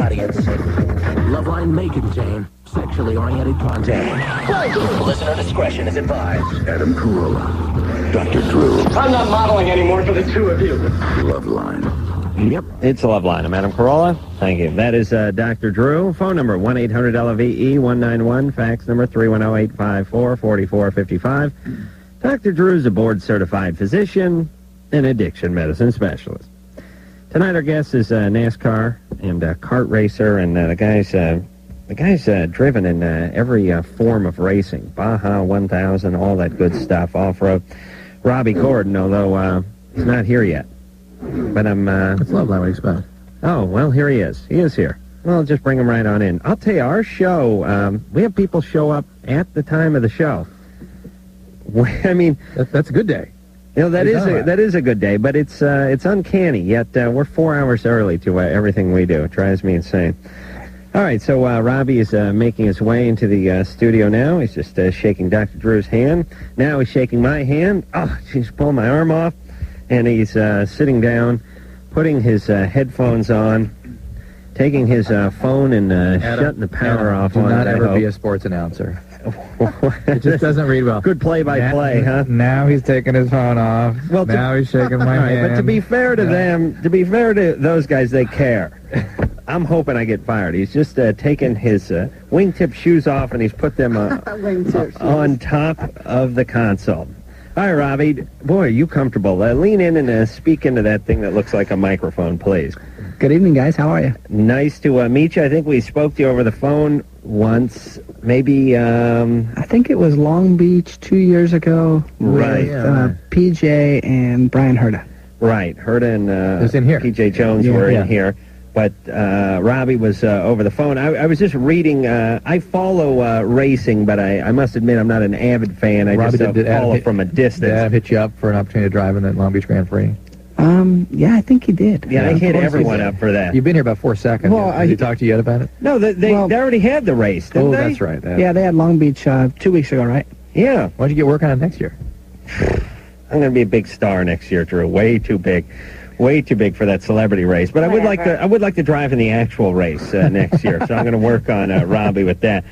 audience. Loveline may contain sexually oriented content. Listener discretion is advised. Adam Carolla, Dr. Drew. I'm not modeling anymore for the two of you. Loveline. Yep, it's Loveline. I'm Adam Carolla. Thank you. That is Dr. Drew. Phone number 1-800-LOVE-191. Fax number 310-854-4455. Dr. Drew is a board-certified physician and addiction medicine specialist. Tonight our guest is NASCAR and kart racer, and the guy's driven in every form of racing. Baja 1000, all that good stuff, off-road. Robby Gordon, although he's not here yet. But I'm... It's Loveline, what do you expect? Oh, well, here he is. He is here. Well, I'll just bring him right on in. I'll tell you, our show, we have people show up at the time of the show. I mean... That's a good day. You know, that is a good day, but it's uncanny, yet we're 4 hours early to everything we do. It drives me insane. All right, so Robby is making his way into the studio now. He's just shaking Dr. Drew's hand. Now he's shaking my hand. Oh, she's pulling my arm off. And he's sitting down, putting his headphones on, taking his phone and shutting the power off on it. Do not ever be a sports announcer. It just doesn't read well. Good play-by-play, huh? Now he's taking his phone off. Well, now he's shaking my hand. But to be fair to them, to be fair to those guys, they care. I'm hoping I get fired. He's just taken his wingtip shoes off and he's put them on top of the console. All right, Robby. Boy, are you comfortable. Lean in and speak into that thing that looks like a microphone, please. Good evening, guys. How are you? Nice to meet you. I think we spoke to you over the phone once, maybe... I think it was Long Beach 2 years ago with PJ and Brian Herta. Right. Herta and in here. PJ Jones were in here. But Robby was over the phone. I was just reading. I follow racing, but I must admit I'm not an avid fan. I just follow from a distance. Did Adam hit you up for an opportunity to drive in that Long Beach Grand Prix? Yeah, I think he did. Yeah, I hit everyone up for that. You've been here about 4 seconds. Well, did he talk to you yet about it? No, they already had the race, didn't they? That's right. Yeah, they had Long Beach 2 weeks ago, right? Yeah. Why don't you get working on it next year? I'm going to be a big star next year, Drew. Way too big. Way too big for that celebrity race, but I would like to drive in the actual race next year. So I'm going to work on Robby with that.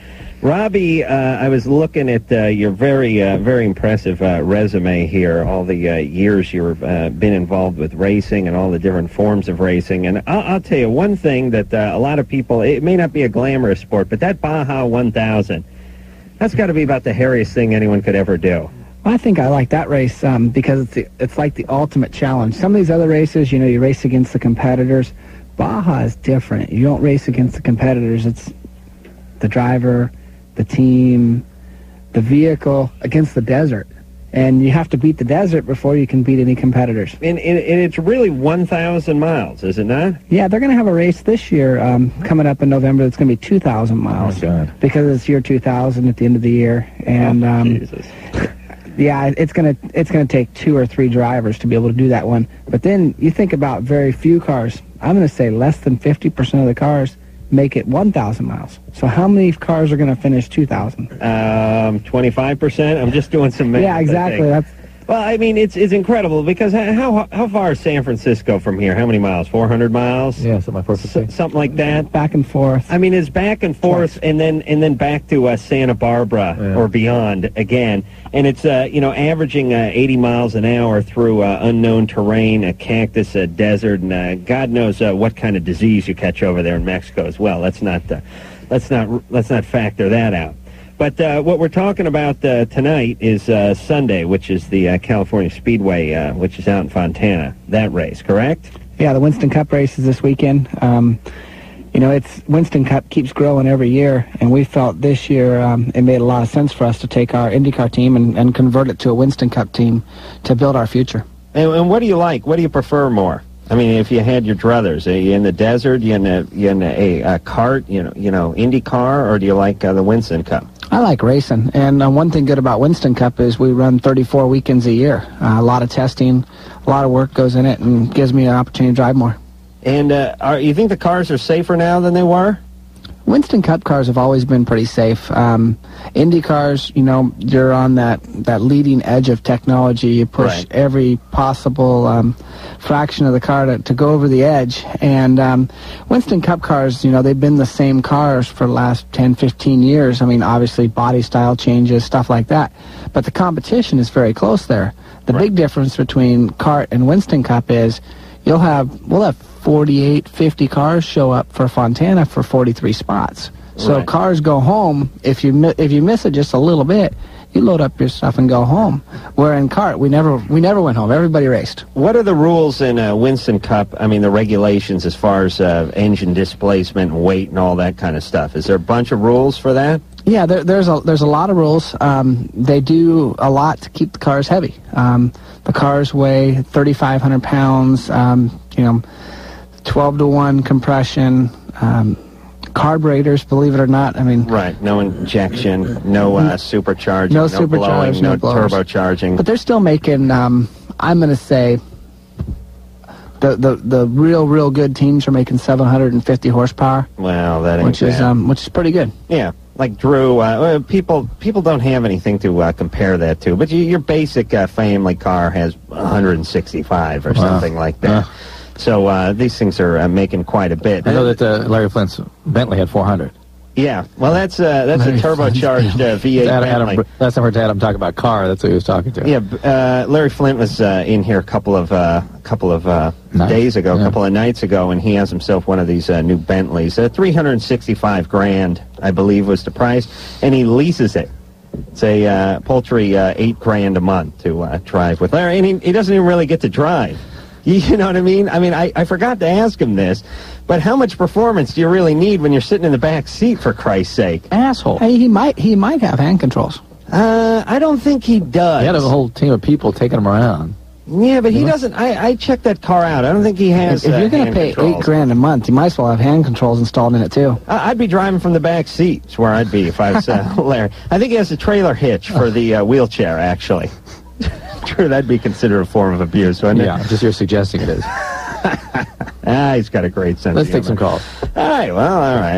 Robby, I was looking at your very impressive resume here. All the years you've been involved with racing and all the different forms of racing. And I'll tell you one thing that a lot of people. It may not be a glamorous sport, but that Baja 1000, that's got to be about the hairiest thing anyone could ever do. Well, I think I like that race because it's like the ultimate challenge. Some of these other races, you race against the competitors. Baja is different. You don't race against the competitors. It's the driver, the team, the vehicle against the desert. And you have to beat the desert before you can beat any competitors. And it's really 1,000 miles, is it not? Yeah, they're going to have a race this year coming up in November. It's going to be 2,000 miles. Oh, God. Because it's year 2000 at the end of the year. And Jesus. Yeah, it's gonna take 2 or 3 drivers to be able to do that one. But then you think about very few cars. I'm going to say less than 50% of the cars make it 1,000 miles. So how many cars are going to finish 2,000? 25%. I'm just doing some math. Yeah, exactly. Well, I mean, it's incredible because how far is San Francisco from here? How many miles? 400 miles? Yeah, something like 450. Something like that. Back and forth. I mean, it's back and forth, and then back to Santa Barbara or beyond again, and it's averaging 80 miles an hour through unknown terrain, a cactus, a desert, and God knows what kind of disease you catch over there in Mexico as well. Let's not factor that out. But what we're talking about tonight is Sunday, which is the California Speedway, which is out in Fontana. That race, correct? Yeah, the Winston Cup race is this weekend. It's Winston Cup keeps growing every year, and we felt this year it made a lot of sense for us to take our IndyCar team and convert it to a Winston Cup team to build our future. And what do you like? What do you prefer more? I mean, if you had your druthers, are you in the desert, you in a kart, IndyCar, or do you like the Winston Cup? I like racing, and one thing good about Winston Cup is we run 34 weekends a year. A lot of testing, a lot of work goes in it, and gives me an opportunity to drive more. And you think the cars are safer now than they were? Winston Cup cars have always been pretty safe. Indy cars, you know, you're on that leading edge of technology. You push every possible fraction of the car to go over the edge. And Winston Cup cars, you know, they've been the same cars for the last 10, 15 years. I mean, obviously body style changes, stuff like that. But the competition is very close there. The big difference between CART and Winston Cup is we'll have 48, 50 cars show up for Fontana for 43 spots. So cars go home. If you miss it just a little bit, you load up your stuff and go home. Where in CART, we never went home. Everybody raced. What are the rules in Winston Cup? I mean, the regulations as far as engine displacement and weight and all that kind of stuff. Is there a bunch of rules for that? Yeah, there's a lot of rules. They do a lot to keep the cars heavy. The cars weigh 3,500 pounds. 12-to-1 compression, carburetors, believe it or not. I mean, no injection, no supercharging, no blowing, no blowers. turbocharging. But they're still making. I'm going to say the real good teams are making 750 horsepower. Well, that ain't bad. Which is pretty good. Yeah. Like Drew, people don't have anything to compare that to. But your basic family car has 165 or something like that. So these things are making quite a bit. I know that Larry Flint's Bentley had 400. Yeah, well, that's a turbocharged V8 Bentley. Last time I heard Adam talk about car, that's who he was talking to. Yeah, Larry Flint was in here a couple of days ago, a couple of nights ago, and he has himself one of these new Bentleys. $365,000, I believe, was the price, and he leases it. It's a paltry $8,000 a month to drive with Larry, and he doesn't even really get to drive. You know what I mean? I mean, I forgot to ask him this, but how much performance do you really need when you're sitting in the back seat, for Christ's sake? Asshole. Hey, he might have hand controls. I don't think he does. He had a whole team of people taking him around. Yeah, but he doesn't. I checked that car out. I don't think he has. If you're going to pay $8,000 a month, you might as well have hand controls installed in it too. I'd be driving from the back seat. Is where I'd be if I was Larry. I think he has a trailer hitch for the wheelchair, actually. True, that'd be considered a form of abuse, wouldn't it? Yeah, just you're suggesting it is. He's got a great sense Let's of take humor. some calls. All right, well, all right.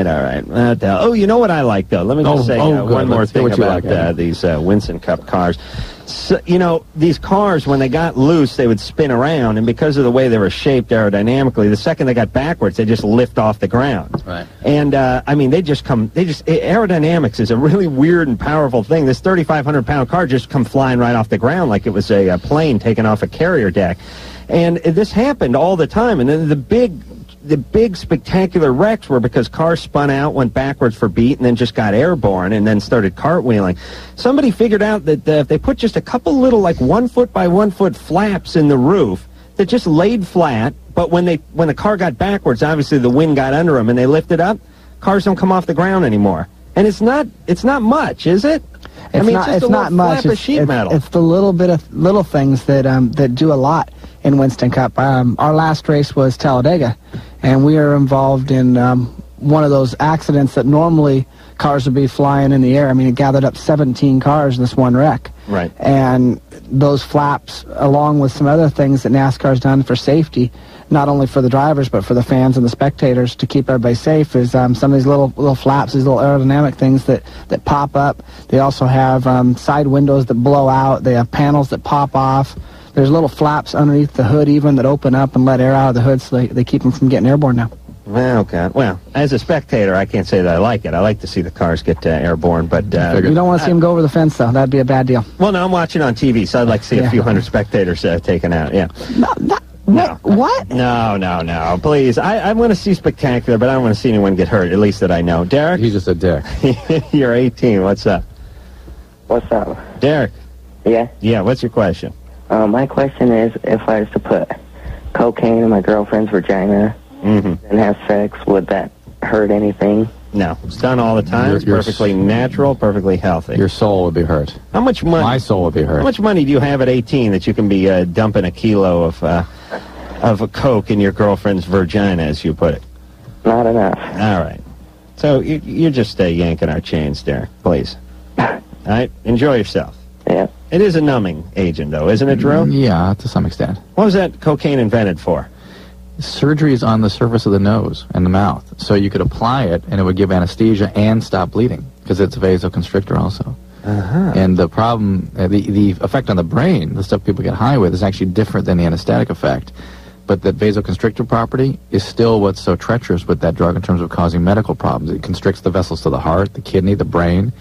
You know what I like, though? Let me just say one more thing about these Winston Cup cars. So, you know, these cars, when they got loose, they would spin around, and because of the way they were shaped aerodynamically, the second they got backwards, they just lift off the ground. Right. And, I mean, aerodynamics is a really weird and powerful thing. This 3,500-pound car just come flying right off the ground like it was a plane taken off a carrier deck. And this happened all the time. And then the big spectacular wrecks were because cars spun out, went backwards for beat, and then just got airborne and then started cartwheeling. Somebody figured out that if they put just a couple little, like 1 foot by 1 foot flaps in the roof that just laid flat, but when the car got backwards, obviously the wind got under them and they lifted up, cars don't come off the ground anymore. And it's not much, is it? It's not much. It's the little things that do a lot in Winston Cup. Our last race was Talladega, and we were involved in one of those accidents that normally cars would be flying in the air. I mean, it gathered up 17 cars in this one wreck. Right. And those flaps, along with some other things that NASCAR's done for safety, not only for the drivers but for the fans and the spectators to keep everybody safe, is some of these little flaps, these little aerodynamic things that pop up. They also have side windows that blow out. They have panels that pop off. There's little flaps underneath the hood even that open up and let air out of the hood, so they keep them from getting airborne now. Well, God. Well, as a spectator, I can't say that I like it. I like to see the cars get airborne, but... you don't want to see them go over the fence, though. That'd be a bad deal. Well, no, I'm watching on TV, so I'd like to see a few hundred spectators taken out, yeah. No. What? No, please. I want to see spectacular, but I don't want to see anyone get hurt, at least that I know. Derek? He's just a dick. You're 18. What's up? What's up? Derek? Yeah? Yeah, what's your question? My question is, if I was to put cocaine in my girlfriend's vagina and have sex, would that hurt anything? No. It's done all the time. It's perfectly natural, perfectly healthy. Your soul would be hurt. How much money? My soul would be hurt. How much money do you have at 18 that you can be dumping a kilo of a coke in your girlfriend's vagina, as you put it? Not enough. All right. So you're just yanking our chains, Derek. Please. All right? Enjoy yourself. Yeah. It is a numbing agent, though, isn't it, Drew? Yeah, to some extent. What was that cocaine invented for? surgery is on the surface of the nose and the mouth, so you could apply it and it would give anesthesia and stop bleeding because it's a vasoconstrictor also. And the problem, the effect on the brain, the stuff people get high with, is actually different than the anesthetic effect. But the vasoconstrictor property is still what's so treacherous with that drug in terms of causing medical problems. It constricts the vessels to the heart, the kidney, the brain,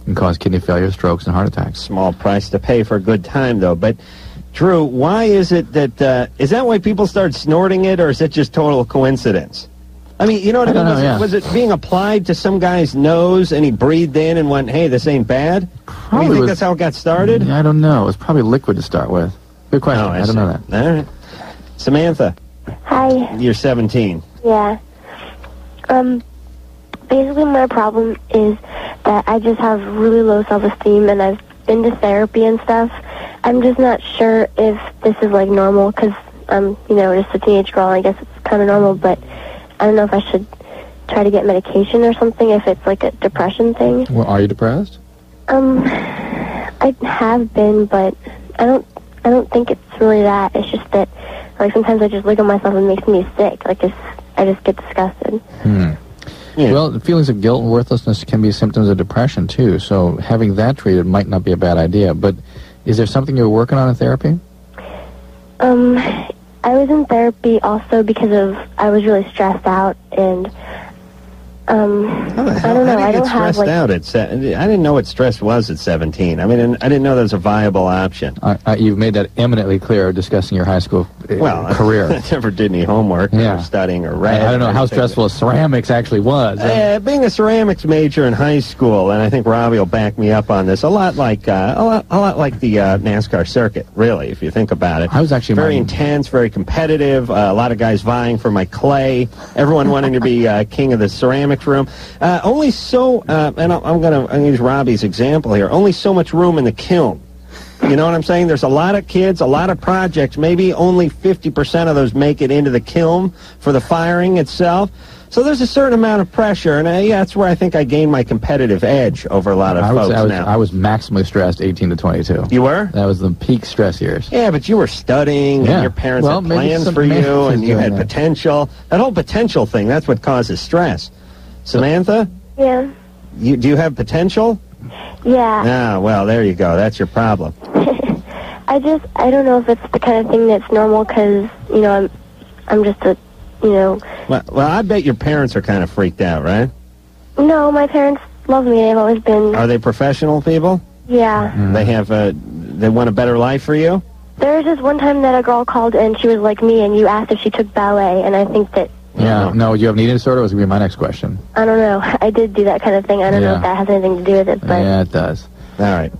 and cause kidney failure, strokes, and heart attacks. Small price to pay for a good time, though. But, Drew, why is it that, is that why people start snorting it, or is it just total coincidence? I mean, you know what I mean? Was it being applied to some guy's nose, and he breathed in and went, hey, this ain't bad? Do you think that's how it got started? I don't know. It was probably liquid to start with. Good question. I don't know that. All right. Samantha. Hi. You're 17. Yeah. Basically my problem is that I just have really low self-esteem, and I've been to therapy and stuff. I'm just not sure if this is, like, normal, because I'm, you know, just a teenage girl, and I guess it's kind of normal, but I don't know if I should try to get medication or something, if it's, like, a depression thing. Well, are you depressed? I have been, but I don't think it's really that. It's just that, like, sometimes I just look at myself and it makes me sick. Like, I just get disgusted. Yeah. Well, the feelings of guilt and worthlessness can be symptoms of depression, too, so having that treated might not be a bad idea. But is there something you're working on in therapy? I was in therapy also because I was really stressed out, and I don't know. I don't have, like... out at I didn't know what stress was at 17. I mean, I didn't know that was a viable option. You've made that eminently clear discussing your high school career. I never did any homework or studying or writing. I don't know how stressful ceramics actually was. Being a ceramics major in high school, and I think Robby will back me up on this, a lot like the NASCAR circuit, really, if you think about it. I was actually very intense, very competitive, a lot of guys vying for my clay, everyone wanting to be king of the ceramics room. Only so, and I'm going to use Robby's example here, only so much room in the kiln. You know what I'm saying? There's a lot of kids, a lot of projects. Maybe only 50% of those make it into the kiln for the firing itself. So there's a certain amount of pressure, and that's where I think I gained my competitive edge over a lot of folks now. I was maximally stressed 18 to 22. You were? That was the peak stress years. Yeah, but you were studying, and your parents had plans for you, and you had potential. That whole potential thing, that's what causes stress. Samantha? Yeah. Do you have potential? Yeah. Ah, well, there you go. That's your problem. I don't know if it's the kind of thing that's normal, because, you know, I'm just a, you know... Well, I bet your parents are kind of freaked out, right? No, my parents love me. They've always been... Are they professional people? Yeah. They have they want a better life for you? There was just one time that a girl called, and she was like me, and you asked if she took ballet, and I think that... Yeah, no, you have an eating disorder? Was going to be my next question. I don't know. I did do that kind of thing. I don't know if that has anything to do with it, but... Yeah, it does. All right.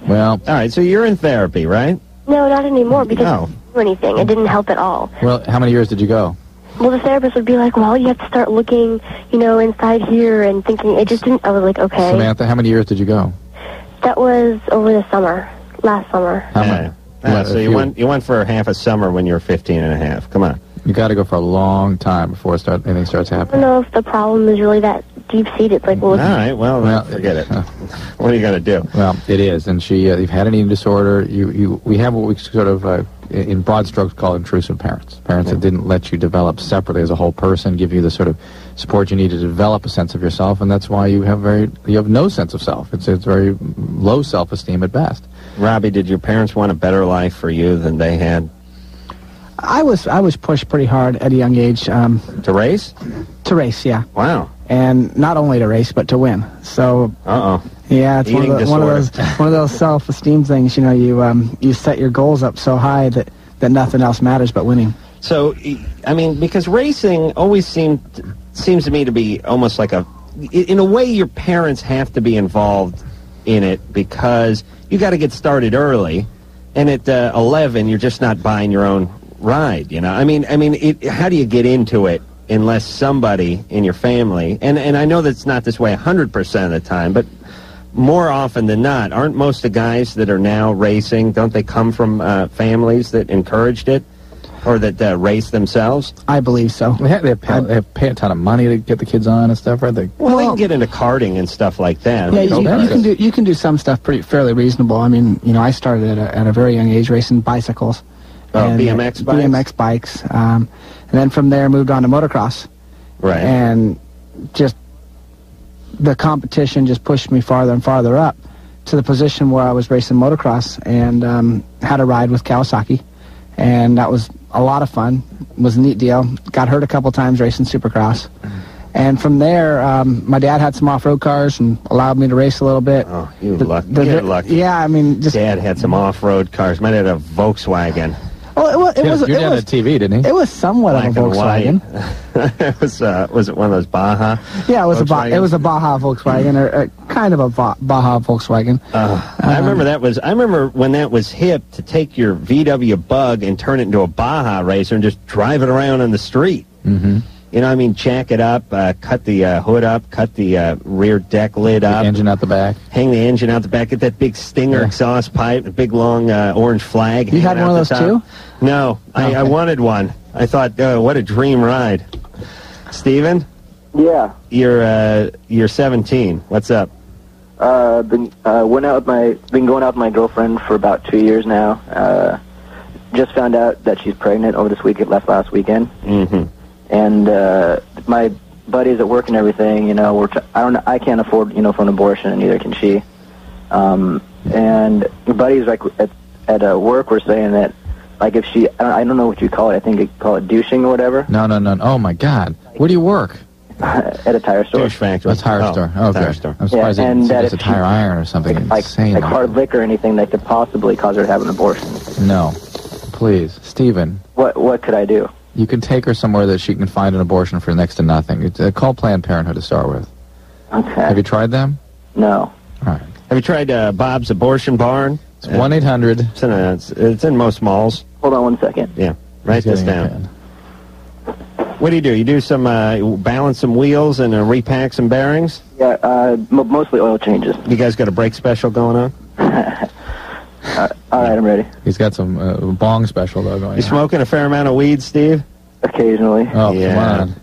Well... All right, so you're in therapy, right? No, not anymore, because I didn't do anything. It didn't help at all. Well, how many years did you go? Well, the therapist would be like, well, you have to start looking, you know, inside here and thinking. It just didn't... I was like, okay. Samantha, how many years did you go? That was over the summer. Last summer. How many? So you went for half a summer when you were 15 and a half. Come on. You got to go for a long time before anything starts happening. I don't know if the problem is really that deep-seated. Like, well, all right, well, forget it. What are you going to do? Well, it is, and you've had an eating disorder. We have what we sort of, in broad strokes, call intrusive parents. Parents that didn't let you develop separately as a whole person, give you the sort of support you need to develop a sense of yourself, and that's why you have no sense of self. It's very low self-esteem at best. Robby, did your parents want a better life for you than they had? I was pushed pretty hard at a young age. To race? To race, yeah. Wow. And not only to race, but to win. So. Yeah, it's one of those self-esteem things. You know, you set your goals up so high that nothing else matters but winning. So, I mean, because racing always seems to me to be almost like in a way, your parents have to be involved in it because you got to get started early, and at 11, you're just not buying your own ride, you know. I mean, how do you get into it unless somebody in your family, and I know that's not this way 100% of the time, but more often than not, aren't most of the guys that are now racing, don't they come from families that encouraged it or that race themselves? I believe so. They pay a ton of money to get the kids on and stuff, right? They can get into karting and stuff like that. Yeah, you can do some stuff fairly reasonable. I mean, you know, I started at a very young age racing bicycles. BMX bikes? BMX bikes. And then from there, moved on to motocross. Right. And just the competition just pushed me farther and farther up to the position where I was racing motocross and had a ride with Kawasaki. And that was a lot of fun. It was a neat deal. Got hurt a couple times racing Supercross. And from there, my dad had some off-road cars and allowed me to race a little bit. Oh, you're lucky. Yeah, I mean, just... Dad had some off-road cars. My dad had a Volkswagen. Well, it was... Your dad had a TV, didn't he? It was somewhat of a Volkswagen. Was it one of those Baja? Yeah, it was a Baja Volkswagen, or kind of a Baja Volkswagen. I remember when that was hip to take your VW Bug and turn it into a Baja racer and just drive it around on the street. Mm-hmm. You know what I mean? Jack it up, cut the hood up, cut the rear deck lid up. Engine out the back. Hang the engine out the back, get that big Stinger exhaust pipe, a big long orange flag. You had one of those too? No, I wanted one. I thought, what a dream ride. Steven? Yeah. You're 17. What's up? Been going out with my girlfriend for about 2 years now. Just found out that she's pregnant over this week. It left last weekend. Mm-hmm. And my buddies at work and everything, you know, I can't afford, you know, for an abortion, and neither can she. And buddies like at work were saying that, like, if she, I don't know what you call it. I think you call it douching or whatever. No. Oh my God. Where do you work? At a tire store. Douche factory. A tire store. Oh, tire okay. store. I'm surprised Yeah, they and didn't that say it's a if tire iron or something insane. Like hard liquor or anything that could possibly cause her to have an abortion. No. Please. Stephen. What could I do? You can take her somewhere that she can find an abortion for next to nothing. Call Planned Parenthood to start with. Okay. Have you tried them? No. All right. Have you tried Bob's Abortion Barn? It's 1-800. It's in most malls. Hold on 1 second. Yeah. Write this down. What do? You do some balance some wheels and repack some bearings? Yeah, mostly oil changes. You guys got a brake special going on? All right, I'm ready. He's got some bong special, though, going on. You smoking a fair amount of weed, Steve? Occasionally. Oh, yeah. come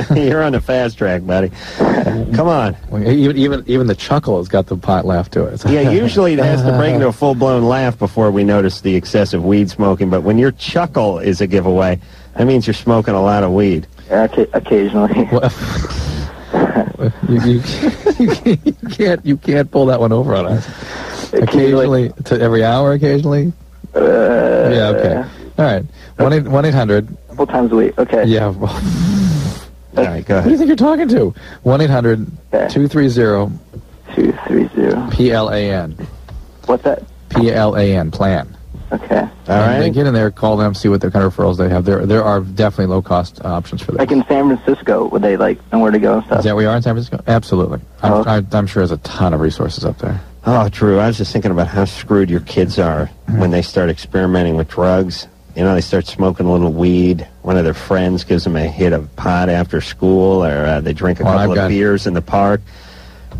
on. You're on the fast track, buddy. Come on. Well, even the chuckle has got the pot laugh to it. Yeah, usually it has to break into a full-blown laugh before we notice the excessive weed smoking, but when your chuckle is a giveaway, that means you're smoking a lot of weed. Yeah, occasionally. You can't pull that one over on us. Occasionally, to every hour, occasionally? Yeah, okay. All right. 1-800. A couple times a week. Okay. Yeah. All right, go ahead. Who do you think you're talking to? 1-800-230. 230. PLAN. What's that? PLAN. Plan. Okay. All right. They get in there, call them, see what their kind of referrals they have. There are definitely low-cost options for that. Like in San Francisco, would they know where to go and stuff? Is that where you are in San Francisco? Absolutely. I'm sure there's a ton of resources up there. Oh, Drew, I was just thinking about how screwed your kids are when they start experimenting with drugs. You know, they start smoking a little weed. One of their friends gives them a hit of pot after school, or they drink a couple of beers in the park.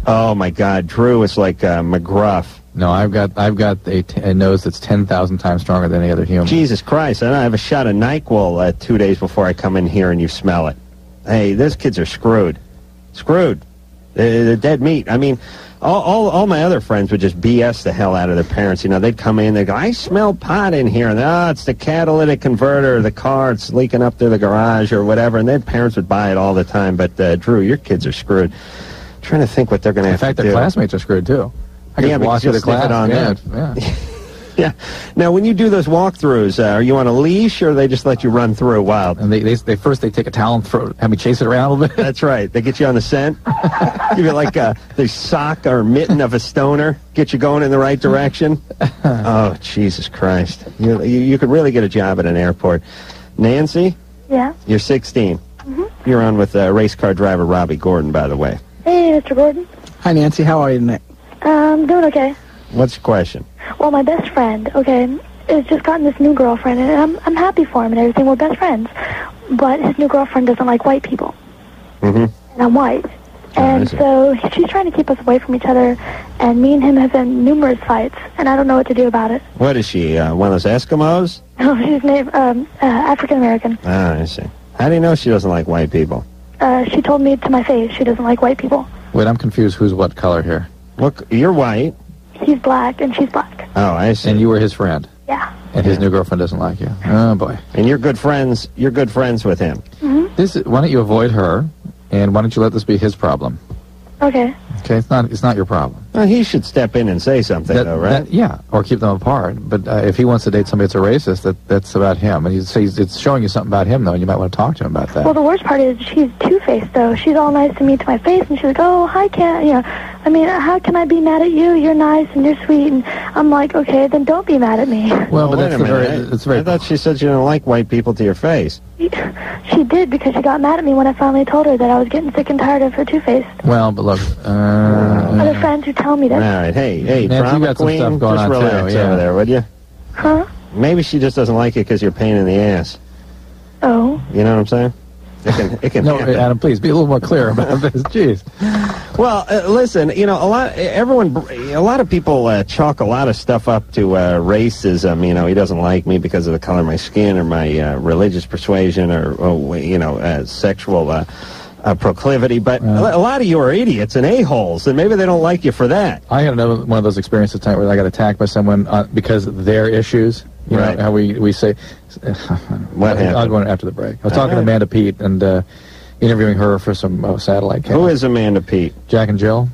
Oh, my God. Drew is like McGruff. No, I've got a nose that's 10,000 times stronger than any other human. Jesus Christ. I have a shot of NyQuil 2 days before I come in here and you smell it. Hey, those kids are screwed. Screwed. They're dead meat. I mean, all my other friends would just BS the hell out of their parents. You know, they'd come in, they'd go, I smell pot in here. And it's the catalytic converter, the car, it's leaking up through the garage or whatever. And their parents would buy it all the time. But, Drew, your kids are screwed. I'm trying to think what they're going to have to do. In fact, their classmates are screwed, too. I can walk through the class. On yeah. Yeah. Now, when you do those walkthroughs, are you on a leash, or they just let you run through wild? And they first take a towel and have me chase it around a little bit. That's right. They get you on the scent. Give you like the sock or mitten of a stoner. Get you going in the right direction. Oh, Jesus Christ. You could really get a job at an airport. Nancy? Yeah? You're 16. Mm-hmm. You're on with race car driver Robby Gordon, by the way. Hey, Mr. Gordon. Hi, Nancy. How are you tonight? Doing okay. What's your question? Well, my best friend, has just gotten this new girlfriend, and I'm happy for him and everything. We're best friends. But his new girlfriend doesn't like white people. Mm-hmm. And I'm white. And so she's trying to keep us away from each other, and me and him have had numerous fights, and I don't know what to do about it. What is she, one of those Eskimos? No, she's African-American. Ah, I see. How do you know she doesn't like white people? She told me to my face she doesn't like white people. Wait, I'm confused. Who's what color here? Look, you're white. He's black, and she's black. Oh, I see. And you were his friend? Yeah. And his new girlfriend doesn't like you. Oh, boy. And you're good friends with him. Why don't you avoid her, and why don't you let this be his problem? Okay. Okay, it's not your problem. Well, he should step in and say something, though, right? Yeah, or keep them apart. But if he wants to date somebody that's a racist, that's about him. And it's showing you something about him, though, and you might want to talk to him about that. Well, the worst part is she's two-faced, though. She's all nice to me to my face, and she's like, oh, hi, Kat. You know, I mean, how can I be mad at you? You're nice and you're sweet. And I'm like, okay, then don't be mad at me. Well, but wait a minute. I thought she said she didn't like white people to your face. She did, because she got mad at me when I finally told her that I was getting sick and tired of her two-faced. Well, but look, Other friends who tell me that. All right, hey, Nancy, drama you got some queen, stuff going just on, relax too, yeah. over there, would you? Huh? Maybe she just doesn't like you because you're a pain in the ass. Oh. You know what I'm saying? It can no, happen. Adam, please be a little more clear about this. Jeez. Well, listen, you know, a lot of people chalk a lot of stuff up to racism. You know, he doesn't like me because of the color of my skin or my religious persuasion or you know, sexual proclivity. But a lot of you are idiots and a-holes, and maybe they don't like you for that. I had another one of those experiences tonight where I got attacked by someone because of their issues. You know how we say. What happened? I'll go on after the break. I was talking to Amanda Pete and interviewing her for some satellite cable. Who is Amanda Pete? Jack and Jill.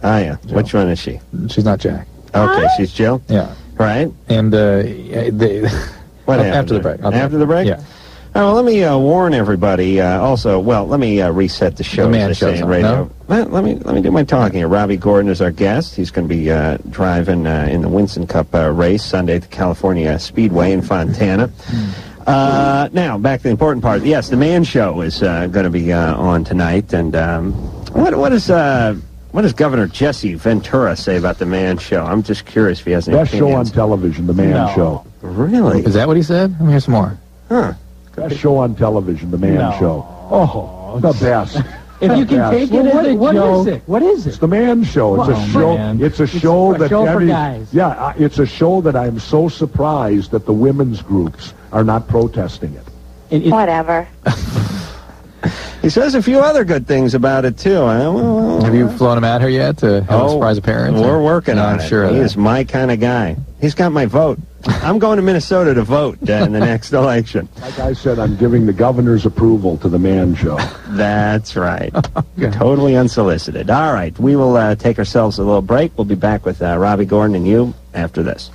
Ah, yeah. Jill. Which one is she? She's not Jack. Okay, she's Jill? Yeah. Right. And what happened after the break. After the break? Yeah. Oh, well, let me warn everybody. Also, well, let me reset the show. The man as they say show's in on, radio. no? Well, let me do my talking here. Robby Gordon is our guest. He's going to be driving in the Winston Cup race Sunday at the California Speedway in Fontana. Now, back to the important part. Yes, the man show is going to be on tonight. And what does Governor Jesse Ventura say about the man show? I'm just curious if he has any Best show on opinions. television, the man show. Really? Is that what he said? Let me hear some more. Huh. Best show on television, the man show. Oh, the best. If you can take it as a joke. What is It's the man show. It's a show. man. It's a show It's a that show for every, guys. Yeah, it's a show that I'm so surprised that the women's groups are not protesting it. Whatever. He says a few other good things about it, too. Have you flown him at her yet to have a surprise appearance? We're working on I'm it. sure He is my kind of guy. He's got my vote. I'm going to Minnesota to vote in the next election. Like I said, I'm giving the governor's approval to the man show. That's right. Totally unsolicited. All right, we will take ourselves a little break. We'll be back with Robby Gordon and you after this.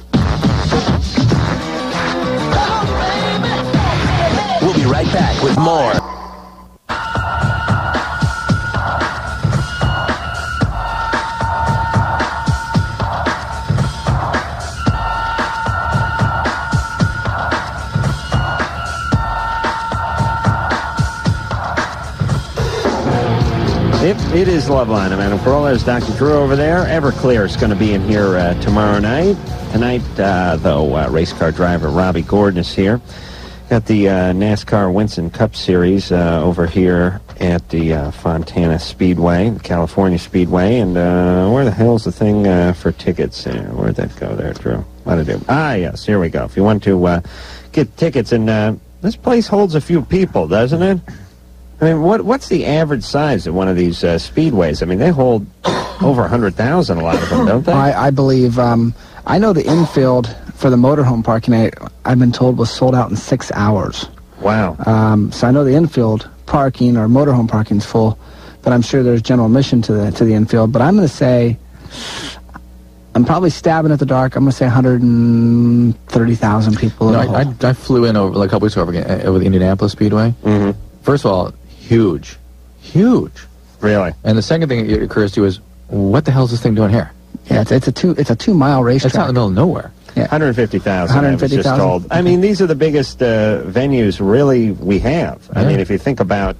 We'll be right back with more. It is Loveline. I'm Adam Carolla. There's Dr. Drew over there. Everclear is going to be in here tomorrow night. Tonight, though, race car driver Robby Gordon is here. Got the NASCAR Winston Cup Series over here at the Fontana Speedway, California Speedway. And where the hell's the thing for tickets? Where'd that go there, Drew? What'd I do? Ah, yes, here we go. If you want to get tickets, and this place holds a few people, doesn't it? I mean, what's the average size of one of these speedways? I mean, they hold over 100,000, a lot of them, don't they? I believe, I know the infield for the motorhome parking, I've been told, was sold out in 6 hours. Wow. So I know the infield parking or motorhome parking is full, but I'm sure there's general admission to the infield. But I'm going to say, I'm probably stabbing at the dark. I'm going to say 130,000 people. I flew in over like a couple weeks over the Indianapolis Speedway. Mm-hmm. First of all, huge. Really? And the second thing that occurs to you is, what the hell is this thing doing here? Yeah, it's a 2 mile racetrack. It's out in the middle of nowhere. Yeah. 150,000. 150,000. I mean, these are the biggest venues really we have. I mean, if you think about,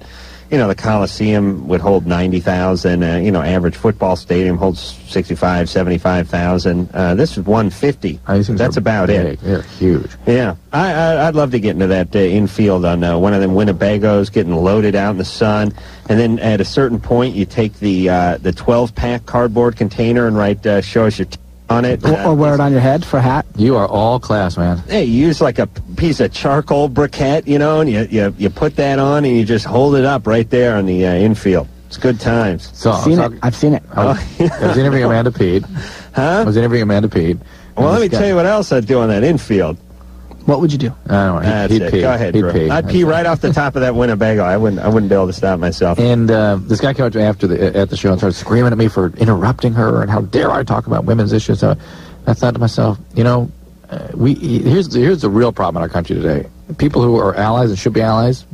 the Coliseum would hold 90,000. Average football stadium holds 65, 75,000. This is 150. That's about it. They're huge. Yeah. I'd love to get into that infield on one of them Winnebagos, getting loaded out in the sun. And then at a certain point, you take the 12-pack cardboard container and write show us your on it. Or wear it on your head for a hat. You are all class, man. Hey, you use like a piece of charcoal briquette, and you put that on and you just hold it up right there on the infield. It's good times. So I've seen it. I was interviewing Amanda Pete. Huh? I was interviewing Amanda Pete. Well, let me tell you what else I'd do on that infield. What would you do? I don't know. That's He'd it. pee. Go ahead, He'd Drew. pee. I'd pee right off the top of that Winnebago. I wouldn't be able to stop myself. And this guy came up to me at the show and started screaming at me for interrupting her and how dare I talk about women's issues. So I thought to myself, here's the real problem in our country today. People who are allies and should be allies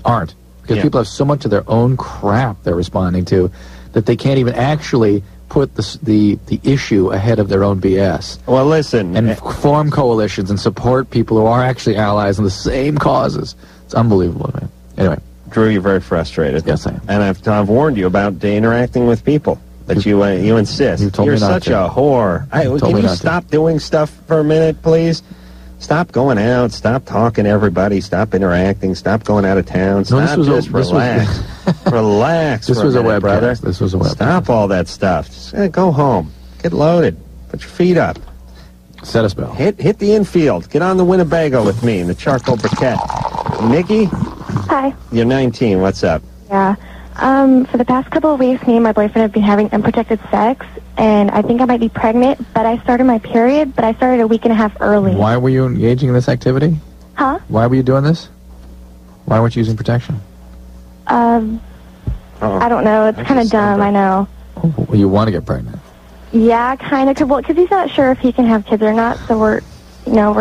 aren't. Because people have so much of their own crap they're responding to that they can't even actually put the issue ahead of their own BS. Well, listen. And form coalitions and support people who are actually allies in the same causes. It's unbelievable, man. Anyway. Drew, you're very frustrated. Yes, I am. And I've warned you about interacting with people. But you insist. You told You're me not such to. a whore. Can you stop doing stuff for a minute, please? Stop going out. Stop talking to everybody. Stop interacting. Stop going out of town. Stop. Relax. Relax. This was a webcast, brother. This was a webcast. Stop all that stuff. Just go home. Get loaded. Put your feet up. Set a spell. Hit the infield. Get on the Winnebago with me in the charcoal briquette. Nikki? Hi. You're 19. What's up? Yeah. For the past couple of weeks, me and my boyfriend have been having unprotected sex, and I think I might be pregnant, but I started my period, but I started a week and a half early. Why were you engaging in this activity? Huh? Why were you doing this? Why weren't you using protection? I don't know. It's kind of dumb, I know. Oh, you want to get pregnant? Yeah, kind of. Well, because he's not sure if he can have kids or not, so we're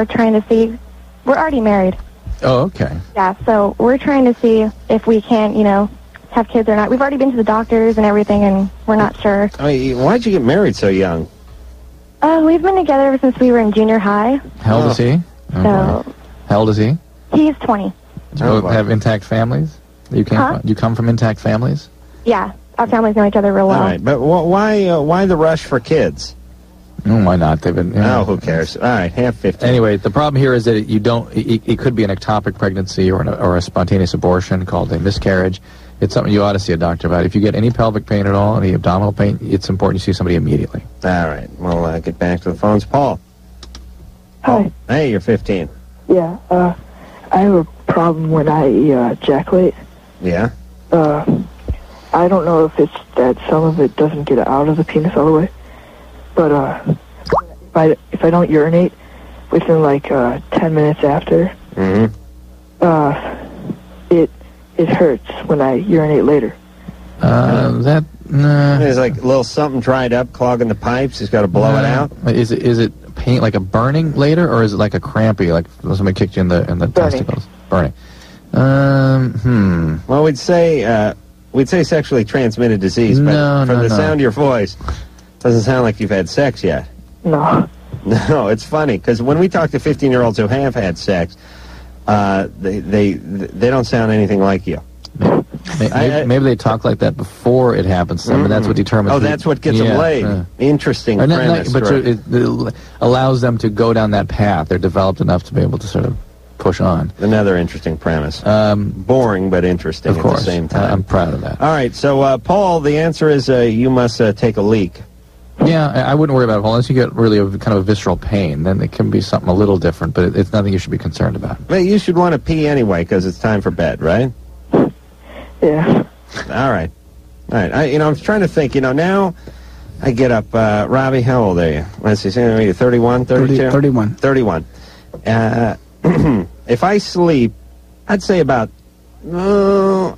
trying to see. We're already married. Oh, okay. Yeah, so we're trying to see if we can, have kids or not. We've already been to the doctors and everything, and we're not sure. Why'd you get married so young? We've been together ever since we were in junior high. How old is he? So how old is he? He's 20. Do you have intact families? You come from intact families? Yeah, our families know each other real well. All right, but why the rush for kids? Why not? They've been. Who cares? All right, have 15. Anyway, the problem here is that you don't. It could be an ectopic pregnancy or a spontaneous abortion called a miscarriage. It's something you ought to see a doctor about. If you get any pelvic pain at all, any abdominal pain, it's important you see somebody immediately. All right, we'll get back to the phones. Paul. Hi. Hey, you're 15. Yeah. I have a problem when I ejaculate. Yeah. I don't know if it's that some of it doesn't get out of the penis all the way, but if I don't urinate within like 10 minutes after, it hurts when I urinate later. There's like a little something dried up, clogging the pipes. He's got to blow it out. Is it pain like a burning later, or is it like a crampy, like somebody kicked you in the testicles? Burning. Well, we'd say sexually transmitted disease, but from the sound of your voice, doesn't sound like you've had sex yet. No. No, it's funny because when we talk to 15-year-olds who have had sex, they don't sound anything like you. Maybe they talk like that before it happens to them, and that's what determines. Oh, that's what gets them laid. Interesting premise. But it allows them to go down that path. They're developed enough to be able to sort of push on. Another interesting premise. Boring, but interesting of course, at the same time. I'm proud of that. All right, so Paul, the answer is you must take a leak. Yeah, I wouldn't worry about it unless you get really kind of a visceral pain. Then it can be something a little different, but it's nothing you should be concerned about. But you should want to pee anyway because it's time for bed, right? Yeah. All right. I was trying to think. Now I get up. Robby, how old are you? Let's see. Are you 31, 32? 31. 31. If I sleep, I'd say about 2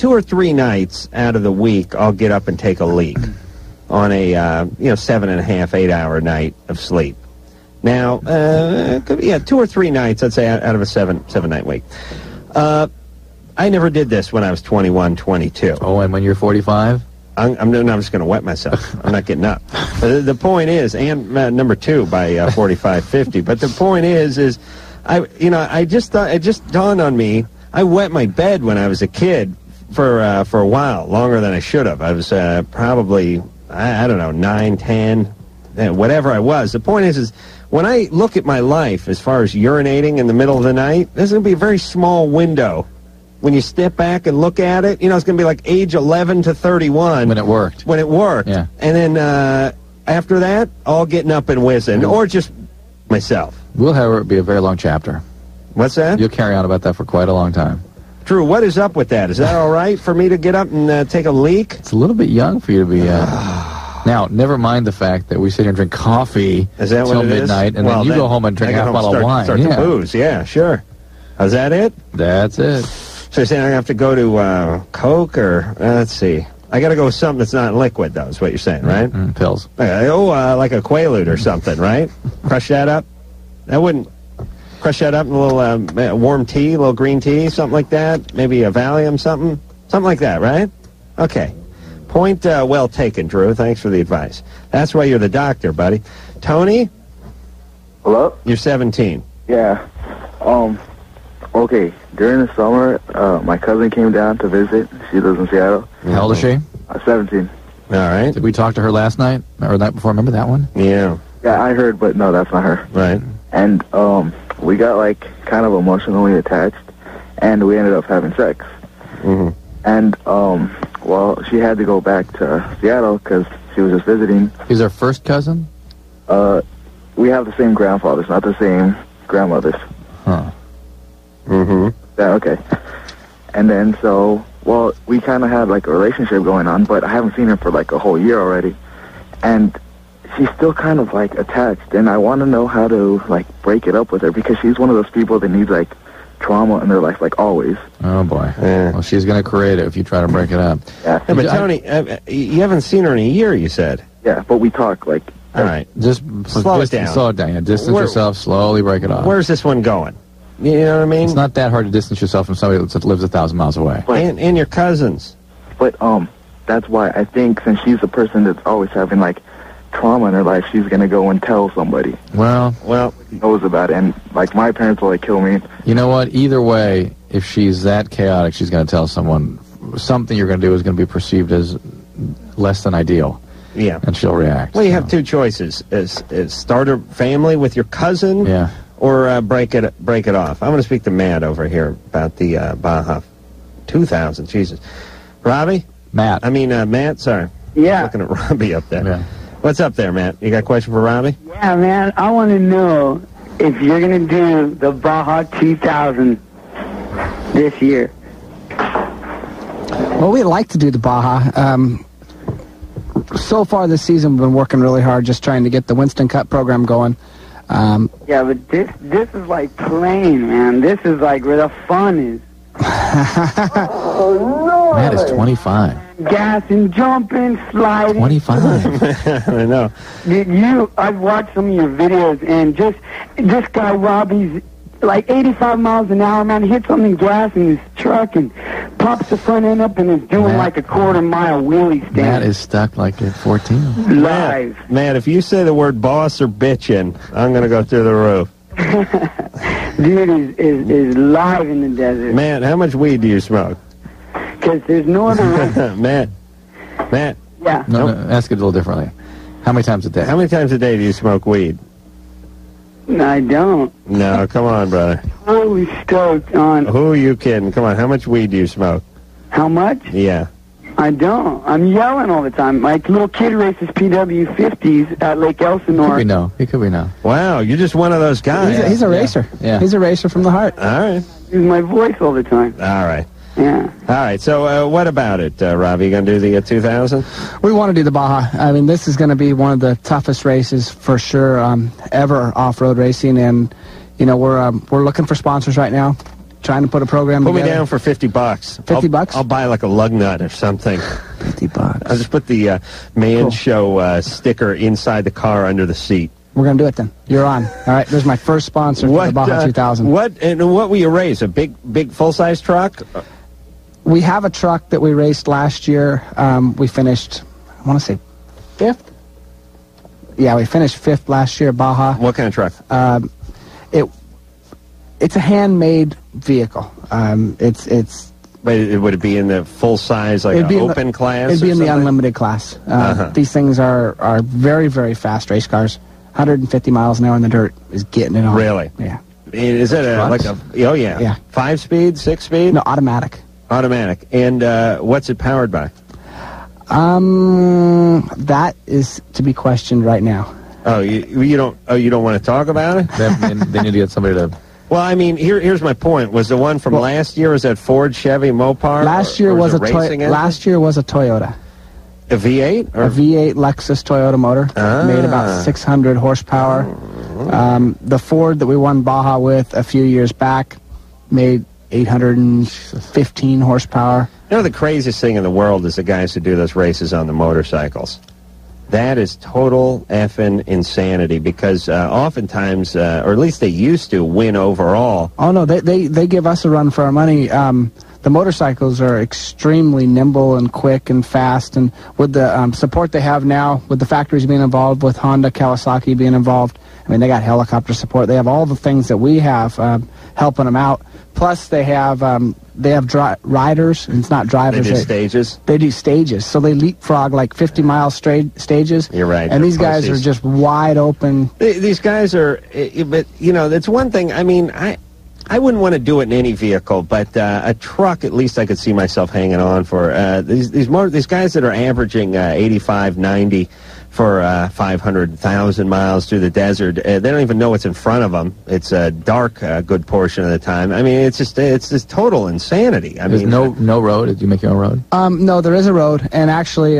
or 3 nights out of the week, I'll get up and take a leak on a 7.5, 8 hour night of sleep. Now, 2 or 3 nights, I'd say, out of a seven night week. I never did this when I was 21, 22. Oh, and when you're 45? I'm just going to wet myself. I'm not getting up. The point is, and number 2 by 45, 50. But the point is I just thought it just dawned on me. I wet my bed when I was a kid for a while, longer than I should have. I was probably I don't know 9, 10, whatever I was. The point is when I look at my life as far as urinating in the middle of the night, there's going to be a very small window. When you step back and look at it, it's going to be like age 11 to 31. When it worked. Yeah. And then after that, all getting up and whizzing, or just myself. We'll have it be a very long chapter. What's that? You'll carry on about that for quite a long time. Drew, what is up with that? Is that all right for me to get up and take a leak? It's a little bit young for you to be... Now, never mind the fact that we sit here and drink coffee till midnight, and then you go home and drink half a bottle of wine. Start to booze. Yeah, sure. Is that it? That's it. So you're saying I have to go to Coke or let's see. I got to go with something that's not liquid, though. Is what you're saying, right? Pills. Like a Quaalude or something, right? Crush that up. That wouldn't. Crush that up in a little warm tea, a little green tea, something like that. Maybe a Valium, something like that, right? Okay. Point well taken, Drew. Thanks for the advice. That's why you're the doctor, buddy. Tony? Hello? You're 17. Yeah. Okay. During the summer, my cousin came down to visit. She lives in Seattle. How old is she? 17. All right. Did we talk to her last night or the night before? Remember that one? Yeah. Yeah, I heard, but no, that's not her. Right. And we got like kind of emotionally attached, and we ended up having sex. Mm-hmm. And well, she had to go back to Seattle because she was just visiting. He's our first cousin? We have the same grandfathers, not the same grandmothers. Huh. Mm-hmm. Yeah, okay. And then so, well, we kind of had like a relationship going on, but I haven't seen her for like a whole year already. And she's still kind of like attached, and I want to know how to like break it up with her because she's one of those people that needs like trauma in their life, like always. Oh boy. Yeah. Well, she's going to create it if you try to break it up. Yeah. Yeah, but Tony, you haven't seen her in a year, you said. Yeah, but we talk like. All right. Just slow it down. Slow it down. Yeah. Distance yourself. Slowly break it off. Where's this one going? You know what I mean? It's not that hard to distance yourself from somebody that lives 1,000 miles away. And your cousins. But that's why I think since she's a person that's always having like trauma in her life, she's gonna go and tell somebody. Well, knows about it, and like my parents will like kill me. You know what? Either way, if she's that chaotic, she's going to tell someone. Something you're going to do is going to be perceived as less than ideal. Yeah. And she'll react. Well, you have two choices: is start a family with your cousin, yeah, or break it off. I'm going to speak to Matt over here about the Baja 2000. Jesus, Robbie, Matt. Matt. Sorry. Yeah. Looking at Robbie up there. Yeah. What's up there, Matt? You got a question for Robbie? Yeah, man. I want to know if you're going to do the Baja 2000 this year. Well, we'd like to do the Baja. So far this season, we've been working really hard just trying to get the Winston Cup program going. Yeah, but this is like playing, man. This is like where the fun is. Matt is 25. Gassing, jumping, sliding. 25. I know. I've watched some of your videos, and just this guy Robbie's like 85 miles an hour, man. Hits on the gas in his truck and pops the front end up and is doing like a quarter-mile wheelie stand. Matt is stuck like at 14. Live. Matt, if you say the word boss or bitchin', I'm going to go through the roof. Dude is live in the desert. Matt, how much weed do you smoke? Because there's no other way. Matt. Yeah. No, ask it a little differently. How many times a day? How many times a day do you smoke weed? I don't. No, come on, brother. Totally stoked on. Who are you kidding? Come on, how much weed do you smoke? How much? Yeah. I don't. I'm yelling all the time. Like little kid races PW50s at Lake Elsinore. He could be no. Wow, you're just one of those guys. He's a racer. Yeah. He's a racer from the heart. All right. Use my voice all the time. All right. Yeah. All right, so what about it, Robbie? You going to do the 2000? We want to do the Baja. I mean, this is going to be one of the toughest races for sure ever off-road racing, and we're looking for sponsors right now, trying to put a program together. Put me down for $50. $50? I'll buy like a lug nut or something. $50. I'll just put the Man Show sticker inside the car under the seat. We're going to do it then. You're on. All right, there's my first sponsor for the Baja 2000. What will you race? A big full-size truck? We have a truck that we raced last year. We finished, I want to say, 5th? Yeah, we finished 5th last year, Baja. What kind of truck? It's a handmade vehicle. It's. Would it be in the full-size, like an open class? It'd be in the unlimited class. These things are very, very fast race cars. 150 miles an hour in the dirt is getting it on. Really? Yeah. Is it oh, yeah. Yeah. 5-speed, 6-speed? No, automatic. Automatic. And what's it powered by? That is to be questioned right now. Oh, you don't want to talk about it? They need to get somebody to. Well, I mean, here's my point. Was the one from last year, was that Ford, Chevy, Mopar? Last year was a racing engine? Last year was a Toyota. A V8? A V8 Lexus Toyota motor. Made about 600 horsepower. The Ford that we won Baja with a few years back made 815 horsepower. You know, the craziest thing in the world is the guys who do those races on the motorcycles. That is total effing insanity because oftentimes, or at least they used to, win overall. Oh, no, they give us a run for our money. The motorcycles are extremely nimble and quick and fast, and with the support they have now, with the factories being involved, with Honda, Kawasaki being involved, I mean, they got helicopter support. They have all the things that we have helping them out. Plus, they have riders, and it's not drivers. They do stages? They do stages, so they leapfrog like 50-mile stages. You're right. And these guys are just wide open. These guys are, but, you know, that's one thing. I mean, I wouldn't want to do it in any vehicle, but a truck, at least I could see myself hanging on for. These guys that are averaging 85, 90 for 500,000 miles through the desert, they don't even know what's in front of them. It's dark a good portion of the time. I mean, it's just total insanity. I mean, no road. Did you make your own road? No, there is a road, and actually,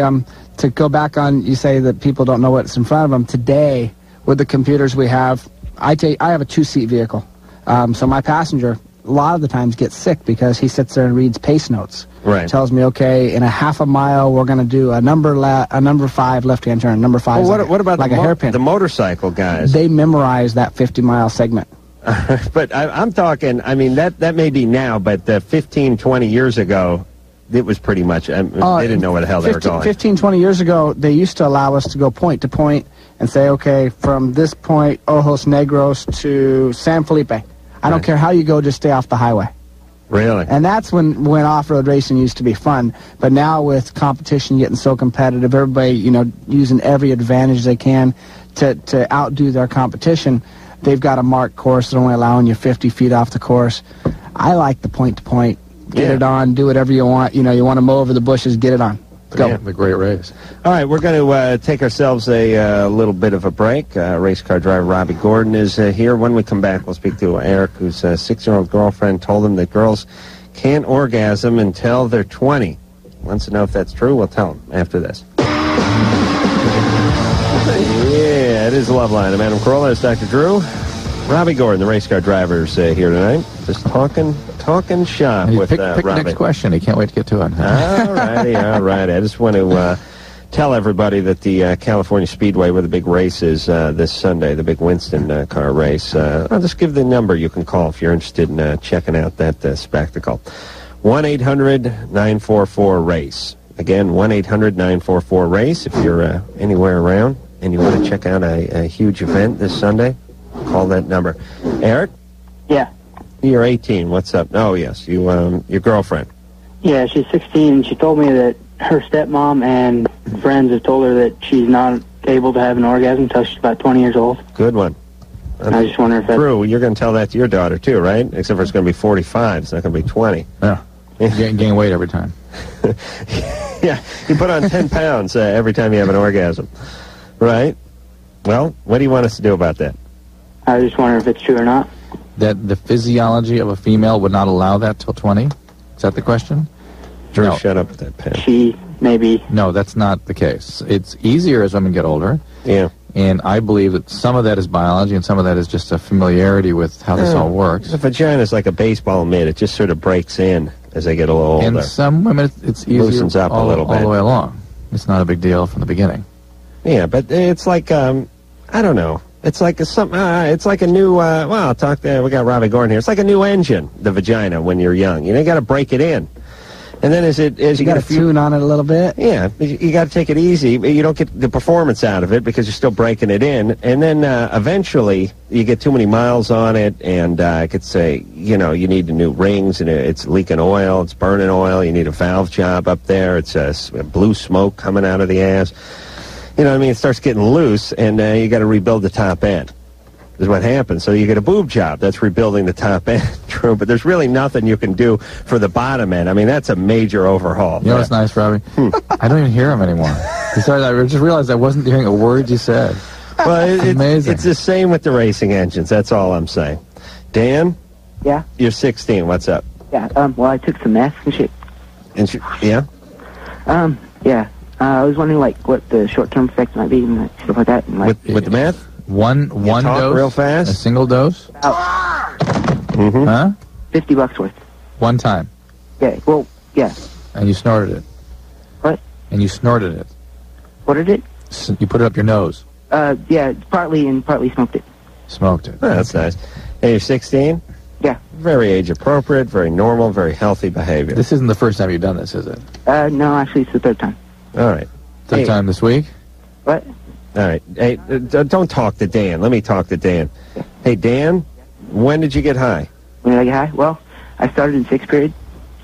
to go back on, you say that people don't know what's in front of them. Today, with the computers we have, I have a two-seat vehicle. So my passenger, a lot of the times, gets sick because he sits there and reads pace notes. Right. Tells me, okay, in a half a mile, we're going to do a number 5 left-hand turn. Number 5 well, is what about like a hairpin. The motorcycle guys? They memorize that 50-mile segment. But I'm talking, I mean, that may be now, but 15, 20 years ago, it was pretty much, they didn't know where the hell they were going. 15, 20 years ago, they used to allow us to go point to point and say, okay, from this point, Ojos Negros to San Felipe. I don't care how you go, just stay off the highway. Really? And that's when off-road racing used to be fun. But now with competition getting so competitive, everybody, you know, using every advantage they can to outdo their competition, they've got a marked course that only allowing you 50 feet off the course. I like the point-to-point. Get it on, do whatever you want. You know, you want to mow over the bushes, get it on. Go. Yeah, the great race. All right, we're going to take ourselves a little bit of a break. Race car driver Robby Gordon is here. When we come back, we'll speak to Eric, whose 6-year-old girlfriend told him that girls can't orgasm until they're 20. Wants to know if that's true. We'll tell him after this. Yeah, it is Loveline. I'm Adam Carolla. It's Dr. Drew. Robby Gordon, the race car driver, is here tonight. Just talking shop with pick Robby. the next question. He can't wait to get to it. All righty. I just want to tell everybody that the California Speedway, where the big race is this Sunday, the big Winston car race, I'll just give the number you can call if you're interested in checking out that spectacle. 1-800-944-RACE. Again, 1-800-944-RACE. If you're anywhere around and you want to check out a huge event this Sunday, call that number. Eric? Yeah. You're 18. What's up? Oh, yes. Your girlfriend. Yeah, she's 16. She told me that her stepmom and friends have told her that she's not able to have an orgasm until she's about 20 years old. Good one. I just wonder if that's true. You're going to tell that to your daughter, too, right? Except for it's going to be 45. It's not going to be 20. Yeah. Gain weight every time. Yeah. You put on 10 pounds every time you have an orgasm. Right? Well, what do you want us to do about that? I just wonder if it's true or not. That the physiology of a female would not allow that till 20? Is that the question? Drew, no. Shut up with that pen. She maybe. No, that's not the case. It's easier as women get older. Yeah. And I believe that some of that is biology and some of that is just a familiarity with how this all works. The vagina is like a baseball mitt. It just sort of breaks in as they get a little older. And some women, it's easier Loosens up a little bit. all the way along. It's not a big deal from the beginning. Yeah, but it's like, I don't know. It's like it's like a new, we got Robby Gordon here. It's like a new engine, the vagina, when you're young. You know, you got to break it in. And then as you got to tune on it a little bit. Yeah, you got to take it easy. You don't get the performance out of it because you're still breaking it in. And then eventually you get too many miles on it, and I could say, you know, you need new rings, and it's leaking oil, it's burning oil. You need a valve job up there. It's blue smoke coming out of the ass. You know what I mean? It starts getting loose, and you got to rebuild the top end. Is what happens. So you get a boob job. That's rebuilding the top end, true. But there's really nothing you can do for the bottom end. I mean, that's a major overhaul. You know what's nice, Robby? I don't even hear him anymore. Sorry, I just realized I wasn't hearing a word you said. Well, amazing. It's the same with the racing engines. That's all I'm saying. Dan? Yeah? You're 16. What's up? Yeah, well, I took some math and shit. Yeah? Yeah. I was wondering, like, what the short-term effects might be and stuff like that. And, like, with the meth? One dose? Real fast? A single dose? Huh? $50 worth. One time? Yeah, well, yeah. And you snorted it? What? And you snorted it? What did it? You put it up your nose? Yeah, partly and partly smoked it. Smoked it. Oh, that's nice. Hey, you're 16? Yeah. Very age-appropriate, very normal, very healthy behavior. This isn't the first time you've done this, is it? No, actually, it's the third time. All right. Third time this week? What? All right. Hey, don't talk to Dan. Let me talk to Dan. Hey, Dan, when did you get high? When did I get high? Well, I started in 6th period,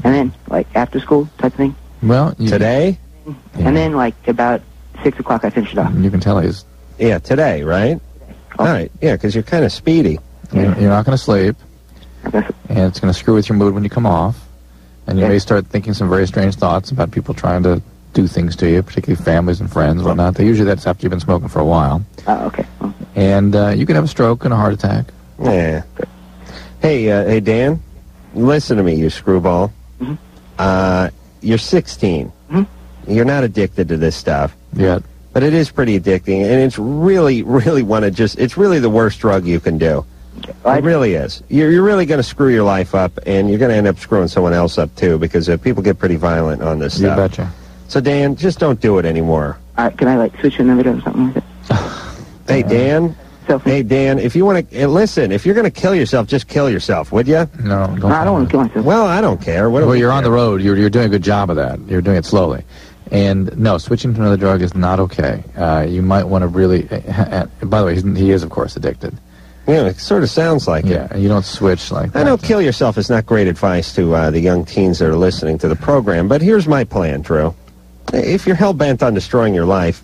and then, like, after school type of thing. Well, today? Yeah. And then, like, about 6 o'clock, I finished it off. You can tell he's... Yeah, today, right? All right. Yeah, because you're kind of speedy. You're not going to sleep, and it's going to screw with your mood when you come off, and you may start thinking some very strange thoughts about people trying to do things to you, particularly families and friends and whatnot. Usually that's after you've been smoking for a while. Oh, okay. And you can have a stroke and a heart attack. Yeah. Hey, Dan, listen to me, you screwball. You're 16. You're not addicted to this stuff. Yet. But it is pretty addicting, and it's really, really it's really the worst drug you can do. It really is. You're really going to screw your life up, and you're going to end up screwing someone else up, too, because people get pretty violent on this stuff. You betcha. So, Dan, just don't do it anymore. All right, can I, like, switch in the video or something like that? Hey, Dan. Hey, Dan, if you want to... listen, if you're going to kill yourself, just kill yourself, would you? No, don't. I don't want to kill myself. Well, I don't care. Well, you're on the road. You're doing a good job of that. You're doing it slowly. And, no, switching to another drug is not okay. You might want to really... by the way, he is, of course, addicted. Yeah, it sort of sounds like it. Yeah, you don't switch like that. I know kill yourself is not great advice to the young teens that are listening to the program, but here's my plan, Drew. If you're hell-bent on destroying your life,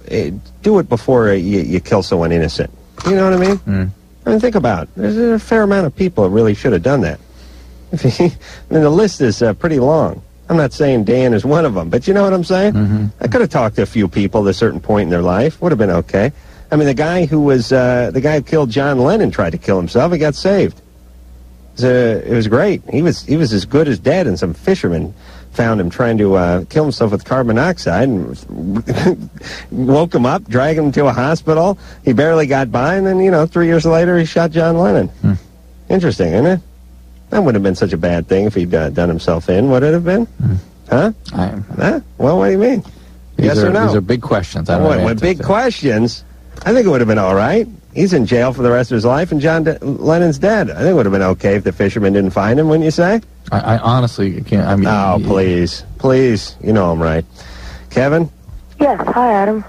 do it before you kill someone innocent. You know what I mean? I mean, think about it. There's a fair amount of people that really should have done that. I mean, the list is pretty long. I'm not saying Dan is one of them, but you know what I'm saying? I could have talked to a few people at a certain point in their life. Would have been okay. I mean, the guy who killed John Lennon tried to kill himself. He got saved. It was great. He was as good as dead, and some fishermen found him trying to kill himself with carbon monoxide and woke him up, dragged him to a hospital. He barely got by, and then, 3 years later, he shot John Lennon. Interesting, isn't it? That wouldn't have been such a bad thing if he'd done himself in, would it have been? Huh? Huh? Well, what do you mean? Yes or no? These are big questions. I don't know what big questions? I think it would have been all right. He's in jail for the rest of his life, and John Lennon's dead. I think it would have been okay if the fishermen didn't find him, wouldn't you say? I honestly can't. I mean, oh, please. You know I'm right. Kevin? Yes, hi, Adam.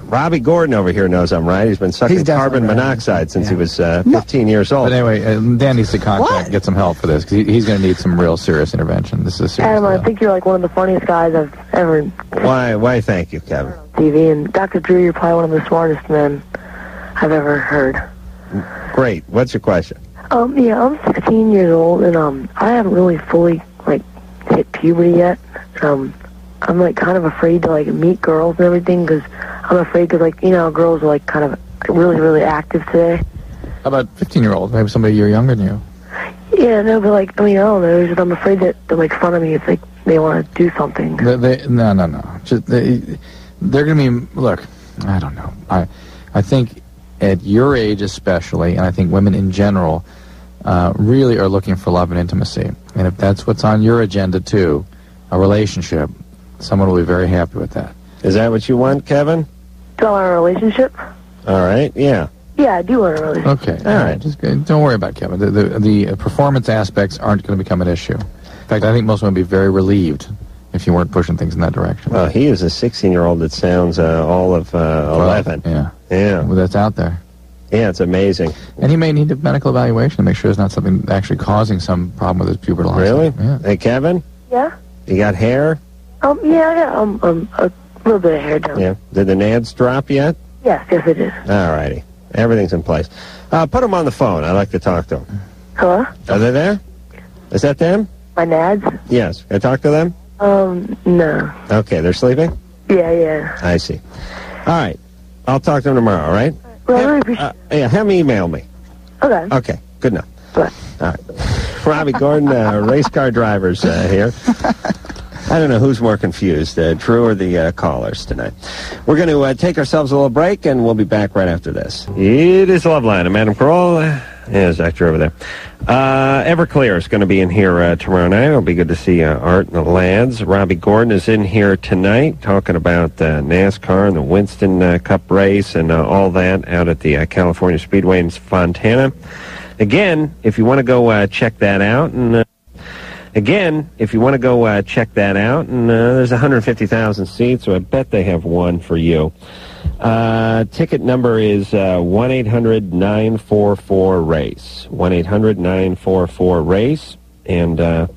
Robby Gordon over here knows I'm right. He's been sucking carbon monoxide since he was 15 years old. But anyway, Dan needs to get some help for this, because he's going to need some real serious intervention. This is a serious Adam, deal. I think you're like one of the funniest guys I've ever... Why thank you, Kevin. TV, and Dr. Drew, you're probably one of the smartest men I've ever heard. Great. What's your question? Yeah, I'm 16 years old, and I haven't really fully, hit puberty yet. I'm, kind of afraid to, meet girls and everything, because I'm afraid, because, girls are, kind of really, really active today. How about 15-year-old? Maybe somebody a year younger than you. Yeah, no, but, I don't know. It's just, I'm afraid that they'll make fun of me if, they want to do something. No. Just, they're going to be... Look, I don't know. I think at your age especially, and I think women in general, really are looking for love and intimacy. And if that's what's on your agenda, too, a relationship, someone will be very happy with that. Is that what you want, Kevin? Do I want a relationship? All right, yeah. Yeah, I do want a relationship. Okay, all right. Just don't worry about it, Kevin. The performance aspects aren't going to become an issue. In fact, I think most women would be very relieved if you weren't pushing things in that direction. Well, he is a 16-year-old that sounds all of 11. Yeah. Well, that's out there. Yeah, it's amazing. And he may need a medical evaluation to make sure it's not something actually causing some problem with his pubertal onset. Really? Yeah. Hey, Kevin? Yeah? You got hair? Yeah, a little bit of hair down. Yeah. Did the nads drop yet? Yes, it is. All righty. Everything's in place. Put them on the phone. I'd like to talk to them. Hello? Are they there? Is that them? My nads? Yes. Can I talk to them? No. Okay, they're sleeping? Yeah. I see. All right. I'll talk to them tomorrow, all right? Well, I really appreciate have them email me. Okay. Okay, good enough. Bye. All right. Robby Gordon, race car drivers here. I don't know who's more confused, Drew or the callers tonight. We're going to take ourselves a little break, and we'll be back right after this. It is Loveline. I'm Adam Carolla. Yeah, Zach, you're over there. Everclear is going to be in here tomorrow night. It'll be good to see Art and the lads. Robby Gordon is in here tonight talking about NASCAR and the Winston Cup race and all that out at the California Speedway in Fontana. Again, if you want to go check that out, and there's 150,000 seats, so I bet they have one for you. Ticket number is 1-800-944-RACE. 1-800-944-RACE. And I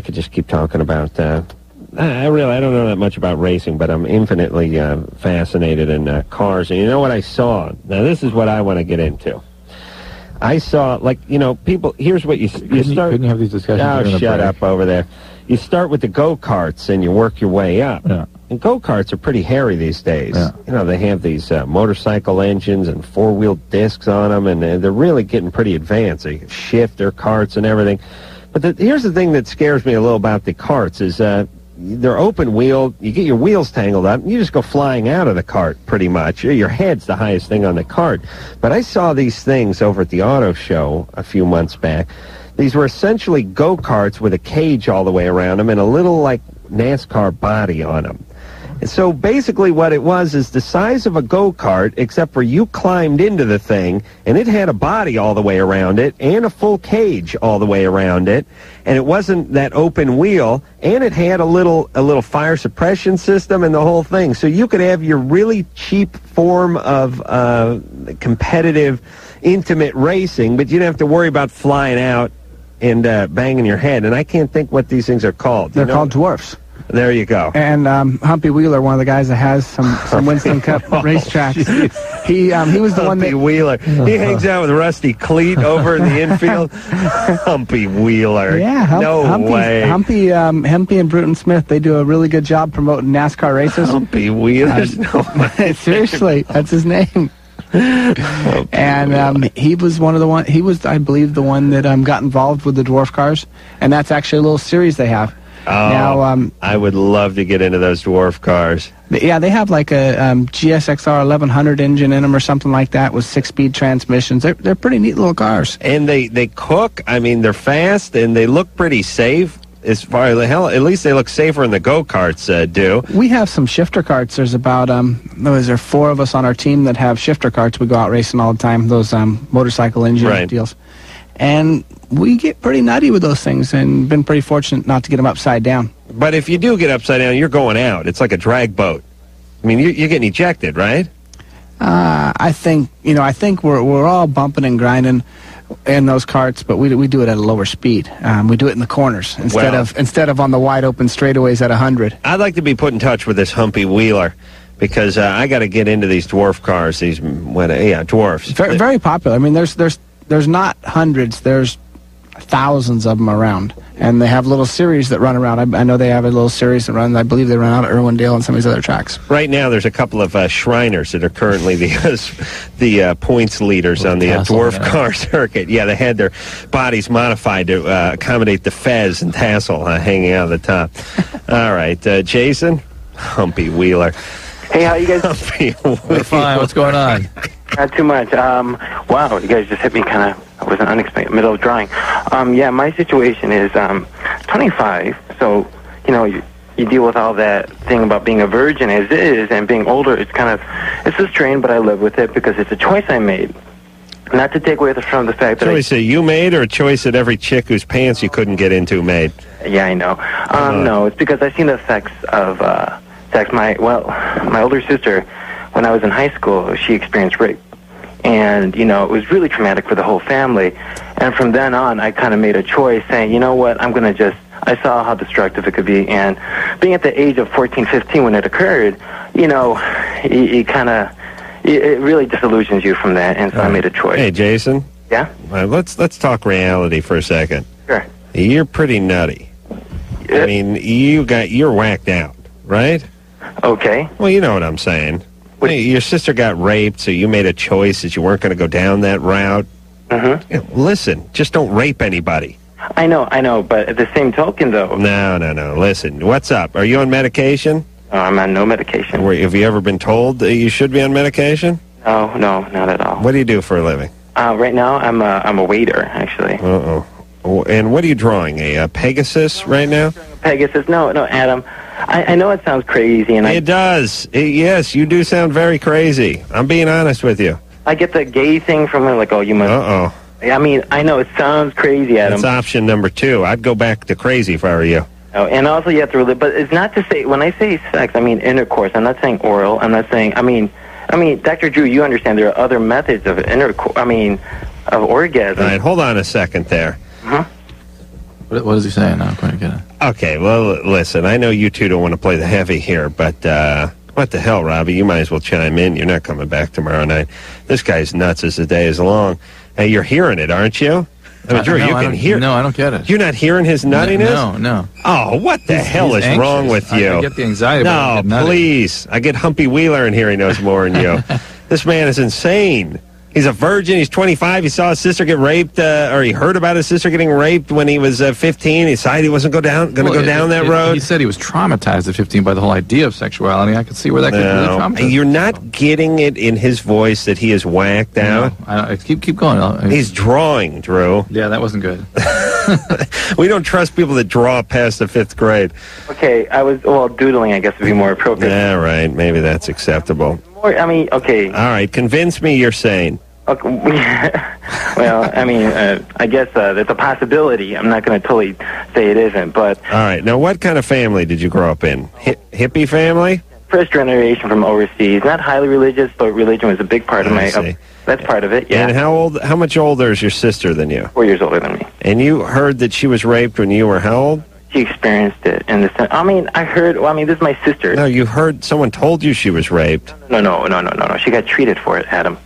could just keep talking about I don't know that much about racing, but I'm infinitely fascinated in cars. And you know what I saw? Now, this is what I want to get into. I saw, people, here's what you start... Couldn't you have these discussions? Oh, shut up over there. You start with the go-karts and you work your way up. Yeah. And go-karts are pretty hairy these days. Yeah. You know, they have these motorcycle engines and four-wheel discs on them, and they're really getting pretty advanced. They can shift their carts and everything. But here's the thing that scares me a little about the carts is they're open-wheeled. You get your wheels tangled up, and you just go flying out of the cart pretty much. Your head's the highest thing on the cart. But I saw these things over at the auto show a few months back. These were essentially go-karts with a cage all the way around them and a little, NASCAR body on them. And so basically what it was is the size of a go-kart, except for you climbed into the thing, and it had a body all the way around it and a full cage all the way around it, and it wasn't that open wheel, and it had a little fire suppression system and the whole thing. So you could have your really cheap form of competitive, intimate racing, but you didn't have to worry about flying out and banging your head. And I can't think what these things are called. They're called dwarfs. There you go. And Humpy Wheeler, one of the guys that has some Winston Cup racetracks, he was the one that... Humpy Wheeler. He hangs out with Rusty Cleat over in the infield. Humpy Wheeler. Yeah. Way. Humpy and Bruton Smith, they do a really good job promoting NASCAR races. Humpy Wheeler. Seriously, that's his name. And he was I believe the one that got involved with the dwarf cars, and that's actually a little series they have. Oh, now, I would love to get into those dwarf cars. Yeah, they have like a GSXR 1100 engine in them or something like that with 6-speed transmissions. They're pretty neat little cars. And they cook. I mean, they're fast and they look pretty safe. As far as at least they look safer than the go-karts do. We have some shifter carts. There's about there 4 of us on our team that have shifter carts. We go out racing all the time. Those motorcycle engine deals, and we get pretty nutty with those things, and been pretty fortunate not to get them upside down. But if you do get upside down, you're going out. It's like a drag boat. I mean, you're getting ejected, right? I think we're all bumping and grinding in those carts, but we do it at a lower speed. We do it in the corners instead of on the wide open straightaways at 100. I'd like to be put in touch with this Humpy Wheeler because I got to get into these dwarf cars. These dwarfs. Very popular. I mean, there's not hundreds. There's thousands of them around, and they have little series that run around. I know they have a little series that runs. I believe they run out of Irwindale and some of these other tracks. Right now, there's a couple of Shriners that are currently the points leaders on the dwarf car circuit. Yeah, they had their bodies modified to accommodate the fez and tassel hanging out of the top. All right, Jason, Humpy Wheeler. Hey, how you guys? Humpy Wheeler. We're fine. What's going on? Not too much. Wow, you guys just hit me kind of. I wasn't unexpected, middle of drawing. Yeah, my situation is 25, so, you deal with all that thing about being a virgin as is, and being older, it's a strain, but I live with it because it's a choice I made. Not to take away from the fact that choice that you made, or a choice that every chick whose pants you couldn't get into made? Yeah, I know. No, it's because I've seen the effects of sex. My older sister, when I was in high school, she experienced rape. And, it was really traumatic for the whole family. And from then on, I kind of made a choice saying, you know what, I saw how destructive it could be. And being at the age of 14, 15 when it occurred, it really disillusions you from that. And so I made a choice. Hey, Jason. Yeah? Let's talk reality for a second. Sure. You're pretty nutty. I mean, you're whacked out, right? Okay. Well, you know what I'm saying. Your sister got raped, so you made a choice that you weren't going to go down that route. Mm-hmm. Listen, just don't rape anybody. I know, but at the same token, though... No. Listen, what's up? Are you on medication? No, I'm on no medication. Have you ever been told that you should be on medication? No, not at all. What do you do for a living? Right now, I'm a waiter, actually. Uh-oh. And what are you drawing? A Pegasus right now? Pegasus? No, Adam. I know it sounds crazy, and It does. Yes, you do sound very crazy. I'm being honest with you. I get the gay thing from him, like, oh, you must... Uh-oh. I mean, I know it sounds crazy, Adam. That's option number 2. I'd go back to crazy if I were you. Oh, and also you have to but it's not to say, when I say sex, I mean intercourse. I'm not saying oral. I'm not saying, I mean, Dr. Drew, you understand there are other methods of intercourse, of orgasm. All right, hold on a second there. Uh-huh. What is he saying? I'm going to get it. Okay, well, listen, I know you two don't want to play the heavy here, but what the hell, Robbie? You might as well chime in. You're not coming back tomorrow night. This guy's nuts as the day is long. Hey, you're hearing it, aren't you? I mean, Drew, you can hear... No, I don't get it. You're not hearing his nuttiness? No. Oh, what the hell is anxious. wrong with you? I get the anxiety, but I don't No, get please. I get Humpy Wheeler in here. He knows more than you. This man is insane. He's a virgin. He's 25. He saw his sister get raped, or he heard about his sister getting raped when he was 15. He decided he wasn't going to go down that road. He said he was traumatized at 15 by the whole idea of sexuality. I could see where that could really traumatize. You're not getting it in his voice that he is whacked out. No, keep going. He's drawing, Drew. Yeah, that wasn't good. We don't trust people that draw past the 5th grade. Okay, doodling, I guess, would be more appropriate. Yeah, right. Maybe that's acceptable. Okay. All right, convince me you're sane. Okay. Well, I guess that's a possibility. I'm not going to totally say it isn't, but... All right, now what kind of family did you grow up in? Hippie family? First generation from overseas. Not highly religious, but religion was a big part of my... that's part of it, yeah. And how much older is your sister than you? 4 years older than me. And you heard that she was raped when you were how old? She experienced it in the sense. I heard. This is my sister. No, you heard someone told you she was raped. No. She got treated for it, Adam.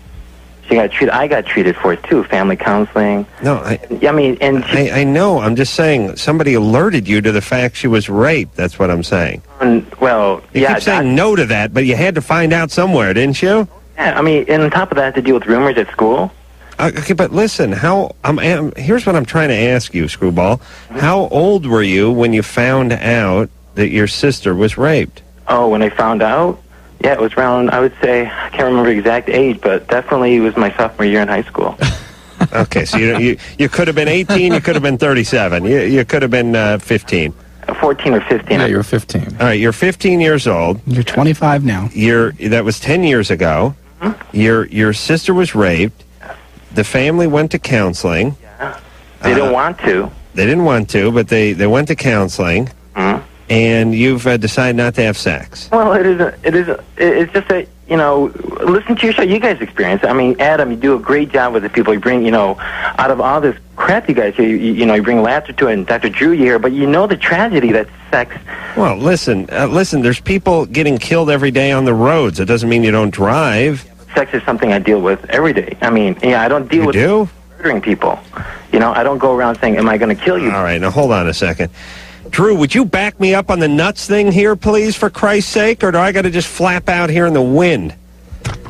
She got treated. I got treated for it too. Family counseling. No, I know. I'm just saying somebody alerted you to the fact she was raped. That's what I'm saying. You keep saying no to that, but you had to find out somewhere, didn't you? Yeah, and on top of that, I had to deal with rumors at school. Okay, but listen, here's what I'm trying to ask you, Screwball. How old were you when you found out that your sister was raped? Oh, when I found out? Yeah, it was around, I would say, I can't remember the exact age, but definitely it was my sophomore year in high school. Okay, so you could have been 18, you could have been 37, you could have been 15. 14 or 15. Yeah, you were 15. All right, you're 15 years old. You're 25 now. That was 10 years ago. Mm-hmm. Your sister was raped. The family went to counseling. Yeah. They didn't want to. They didn't want to, but they went to counseling. Mm-hmm. And you've decided not to have sex. Well, it isn't. It's just that, listen to your show. You guys experience it. Adam, you do a great job with the people. You bring, out of all this crap you guys hear, you bring laughter to it. And Dr. Drew, you hear, but you know the tragedy that's sex. Well, listen, there's people getting killed every day on the roads. It doesn't mean you don't drive. Sex is something I deal with every day. I don't deal with murdering people. I don't go around saying, am I going to kill you? All right, now hold on a second. Drew, would you back me up on the nuts thing here, please, for Christ's sake? Or do I got to just flap out here in the wind?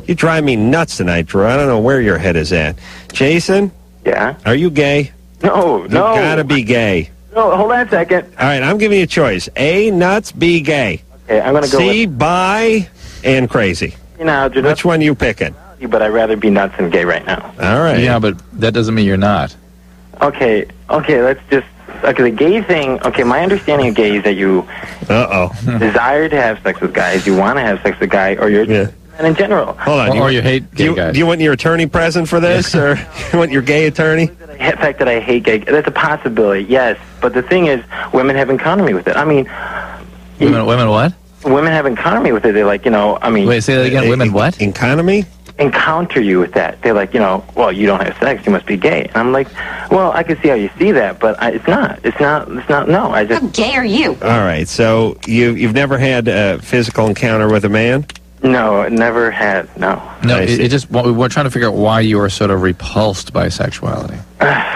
You drive me nuts tonight, Drew. I don't know where your head is at. Jason? Yeah? Are you gay? No. You got to be gay. No, hold on a second. All right, I'm giving you a choice. A, nuts, B, gay. Okay, I'm going to go C, bi, and crazy. Which one are you picking? But I'd rather be nuts than gay right now. All right. Yeah, but that doesn't mean you're not. Okay, let's just... Okay, the gay thing... Okay, my understanding of gay is that you... desire to have sex with guys, you want to have sex with a guy, or you're... And in general. Hold on. Or you hate gay guys. Do you want your attorney present for this, or you want your gay attorney? The fact that I hate gay... That's a possibility, yes. But the thing is, women have encountered me with it. Women what? Women have encountered me with it. They're like, Wait, say that again. Women what? Economy? Encounter you with that. They're like, well, you don't have sex, you must be gay. And I'm like, well, I can see how you see that, but it's not, no. How gay are you? All right, so you've never had a physical encounter with a man? No, never had, no. No, we're trying to figure out why you are sort of repulsed by sexuality.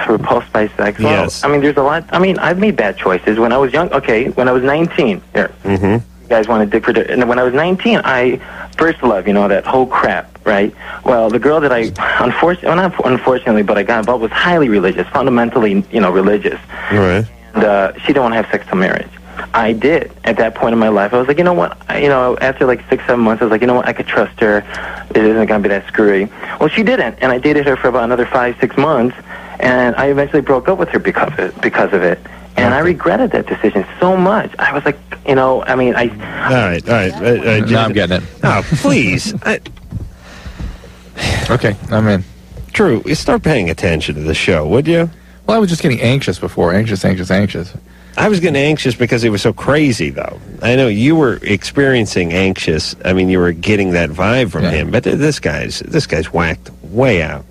Repulsed by sex? Well, yes. There's a lot, I've made bad choices. When I was young, when I was 19, here. Mm-hmm. You guys want to dig for... And when I was 19, I first love, that whole crap, right? Well, the girl that I, unfortunately, but I got involved was highly religious, fundamentally, religious. Right. And she didn't want to have sex till marriage. I did at that point in my life. I was like, you know what? After like 6-7 months, I was like, you know what? I could trust her. It isn't going to be that screwy. Well, she didn't, and I dated her for about another 5-6 months, and I eventually broke up with her because of it. And I regretted that decision so much. I was like, All right. Now I'm getting it. Oh, please. Okay, I'm in. Drew, you start paying attention to the show, would you? Well, I was just getting anxious before. Anxious. I was getting anxious because it was so crazy, though. I know you were experiencing anxious. I mean, you were getting that vibe from him. But this guy's whacked way out.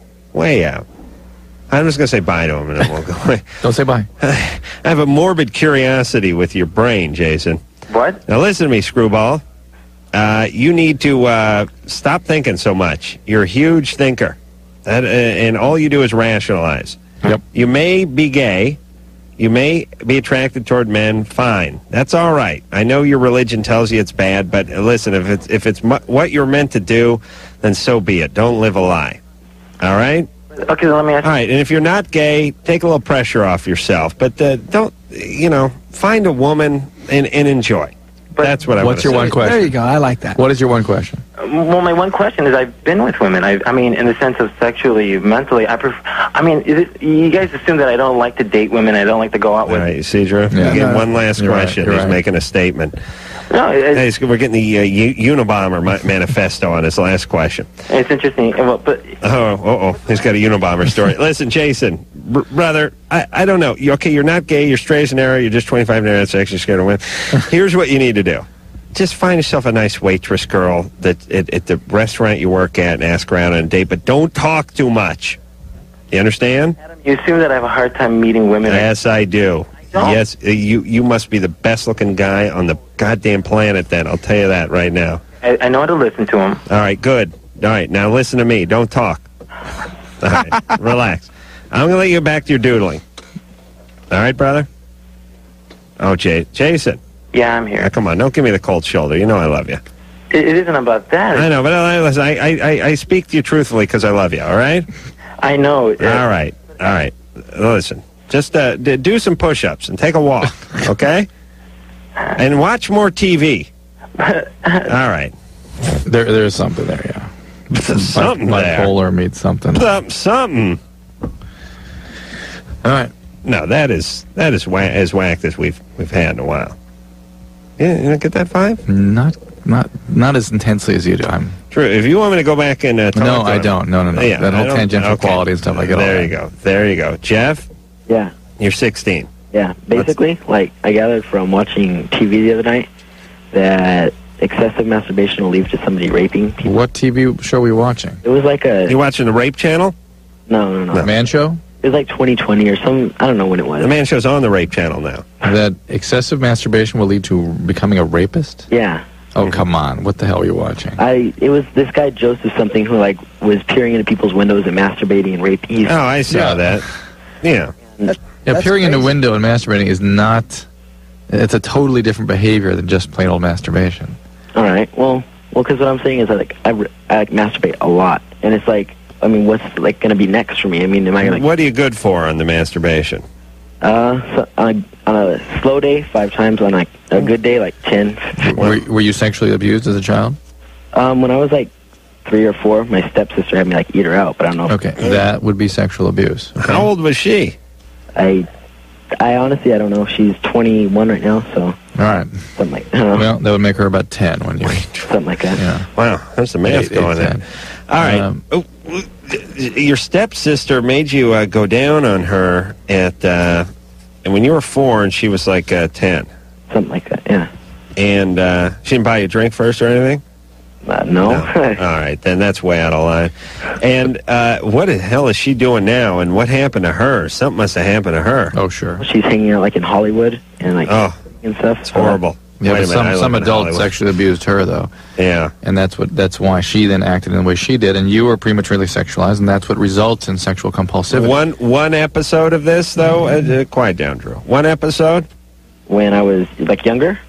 I'm just going to say bye to him, and then we'll go away. Don't say bye. I have a morbid curiosity with your brain, Jason. What? Now listen to me, Screwball. You need to stop thinking so much. You're a huge thinker, and all you do is rationalize. Yep. You may be gay. You may be attracted toward men. Fine. That's all right. I know your religion tells you it's bad, but listen, if it's what you're meant to do, then so be it. Don't live a lie. All right? Okay, let me ask you. All right, and if you're not gay, take a little pressure off yourself. But don't, find a woman and enjoy. That's what I want to say. What's your one question? There you go. I like that. What is your one question? Well, my one question is, I've been with women. I mean, in the sense of sexually, mentally, you guys assume that I don't like to date women. I don't like to go out with. All right, you see, Drew? You get one last question. You're He's right. making a statement. No, Hey, we're getting the Unabomber manifesto on his last question. it's interesting. But He's got a Unabomber story. Listen, Jason, brother, I don't know. You're not gay. You're straight as an arrow. You're just 25 and that's actually scared of women. Here's what you need to do. Just find yourself a nice waitress girl that at the restaurant you work at and ask around on a date, but don't talk too much. You understand? Adam, you assume that I have a hard time meeting women. Yes, I do. don't? Yes, you must be the best-looking guy on the goddamn planet then. I'll tell you that right now. I know how to listen to him. All right, good. All right, now listen to me. Don't talk. All right, relax. I'm going to let you get back to your doodling. All right, brother? Oh, Jason. Yeah, I'm here. Now, come on, don't give me the cold shoulder. You know I love you. It isn't about that. I know, but listen, I speak to you truthfully because I love you, all right? I know. All right. Listen, just do some push-ups and take a walk, okay? And watch more TV. All right. There's something there, yeah. Something there. Bipolar meets something. Something. All right. No, that is as whacked as we've had in a while. Yeah, you don't get that vibe? Not as intensely as you do. True. If you want me to go back and talk no, to I him, don't. No. Yeah, that whole tangential quality and stuff like that. There you go. Jeff? Yeah. You're 16. Yeah. Basically, I gathered from watching TV the other night that excessive masturbation will lead to somebody raping people. What TV show were you watching? It was like a... You watching the Rape Channel? No. Man Show? It was like 2020 or some... I don't know when it was. The Man Show's on the Rape Channel now. That excessive masturbation will lead to becoming a rapist? Yeah. Oh, come on. What the hell are you watching? It was this guy, Joseph something, who, was peering into people's windows and masturbating and raping. Oh, I saw that. Yeah. Peering into a window and masturbating is not... It's a totally different behavior than just plain old masturbation. All right. Well, because what I'm saying is that, I masturbate a lot. And it's what's, going to be next for me? I mean, am I going to... What are you good for on the masturbation? So on a slow day, 5 times. On a good day, 10. Were you sexually abused as a child? When I was 3 or 4, my stepsister had me eat her out, but I don't know. Okay, that would be sexual abuse. Okay. How old was she? I honestly, I don't know. She's 21 right now, so... All right. Something like that. Well, that would make her about 10 when you... Something like that. Yeah. Wow, there's the math going in. All right. Your stepsister made you go down on her and when you were 4 and she was 10. Something like that, yeah. And she didn't buy you a drink first or anything? No. All right, then that's way out of line. And what the hell is she doing now? And what happened to her? Something must have happened to her. Oh, sure. She's hanging out in Hollywood and and stuff. It's horrible. Yeah, but some adults sexually abused her, though. Yeah. And that's why she then acted in the way she did, and you were prematurely sexualized, and that's what results in sexual compulsivity. One episode of this, though? Quiet down, Drew. One episode? When I was, younger?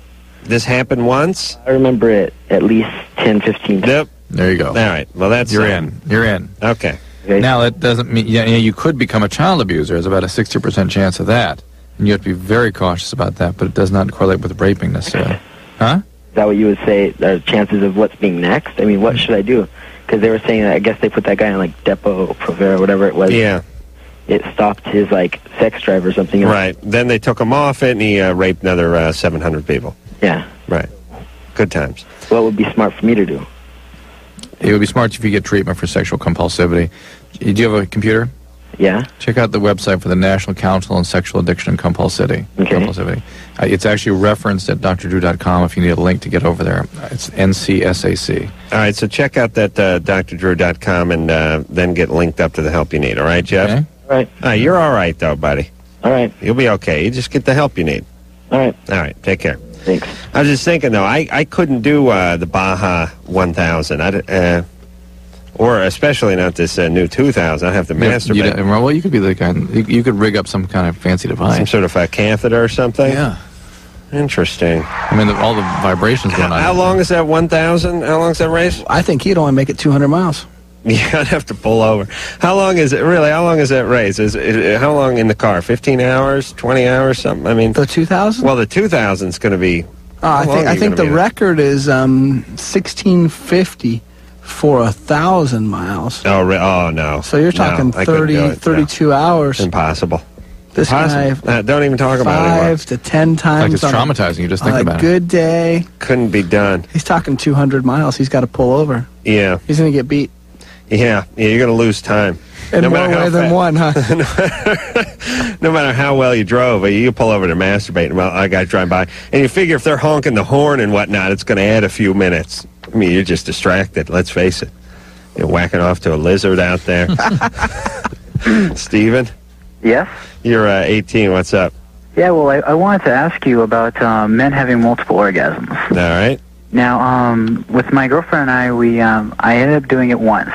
This happened once? I remember it at least 10, 15 times. Yep. There you go. All right. Well, that's You're in. You're in. Okay. Now, that doesn't mean you could become a child abuser. There's about a 60% chance of that. And you have to be very cautious about that, but it does not correlate with raping necessarily. Huh? Is that what you would say are chances of what's being next? I mean, what should I do? Because they were saying that I guess they put that guy on, like, Depo Provera, whatever it was. Yeah. It stopped his, like, sex drive or something else. Right. Then they took him off it, and he raped another 700 people. Yeah. Right. Good times. What would be smart for me to do? It would be smart if you get treatment for sexual compulsivity. Do you have a computer? Yeah. Check out the website for the National Council on Sexual Addiction and Compulsivity. Okay. It's actually referenced at drdrew.com if you need a link to get over there. It's NCSAC. All right, so check out that drdrew.com and then get linked up to the help you need. All right, Jeff? Okay. All right. You're all right, though, buddy. All right. You'll be okay. You just get the help you need. All right. All right, take care. Thanks. I was just thinking, though, I couldn't do the Baja 1000. Or especially not this new 2000. I'd have to masturbate. Well, you could be the guy. You could rig up some kind of fancy device. Some sort of a catheter or something? Yeah. Interesting. I mean, all the vibrations going on. How long is that 1,000? How long is that race? I think he'd only make it 200 miles. Yeah, I'd have to pull over. How long is it? Really, how long is that race? How long in the car? 15 hours? 20 hours? Something? I mean... The 2000? Well, the 2000 is going to be... I think the record is 1650 for 1,000 miles. Oh, no. So you're talking 32 hours. Impossible. This guy... don't even talk about it anymore. 5 to 10 times. Like it's traumatizing. You just think about it. On a good day. Couldn't be done. He's talking 200 miles. He's got to pull over. Yeah. He's going to get beat. Yeah, you're going to lose time. In more ways than one, huh? No matter how well you drove, you pull over to masturbate, and a guy's driving by, and you figure if they're honking the horn and whatnot, it's going to add a few minutes. I mean, you're just distracted, let's face it. You're whacking off to a lizard out there. Steven? Yes? You're 18, what's up? Yeah, well, I wanted to ask you about men having multiple orgasms. All right. Now, with my girlfriend and I, I ended up doing it once.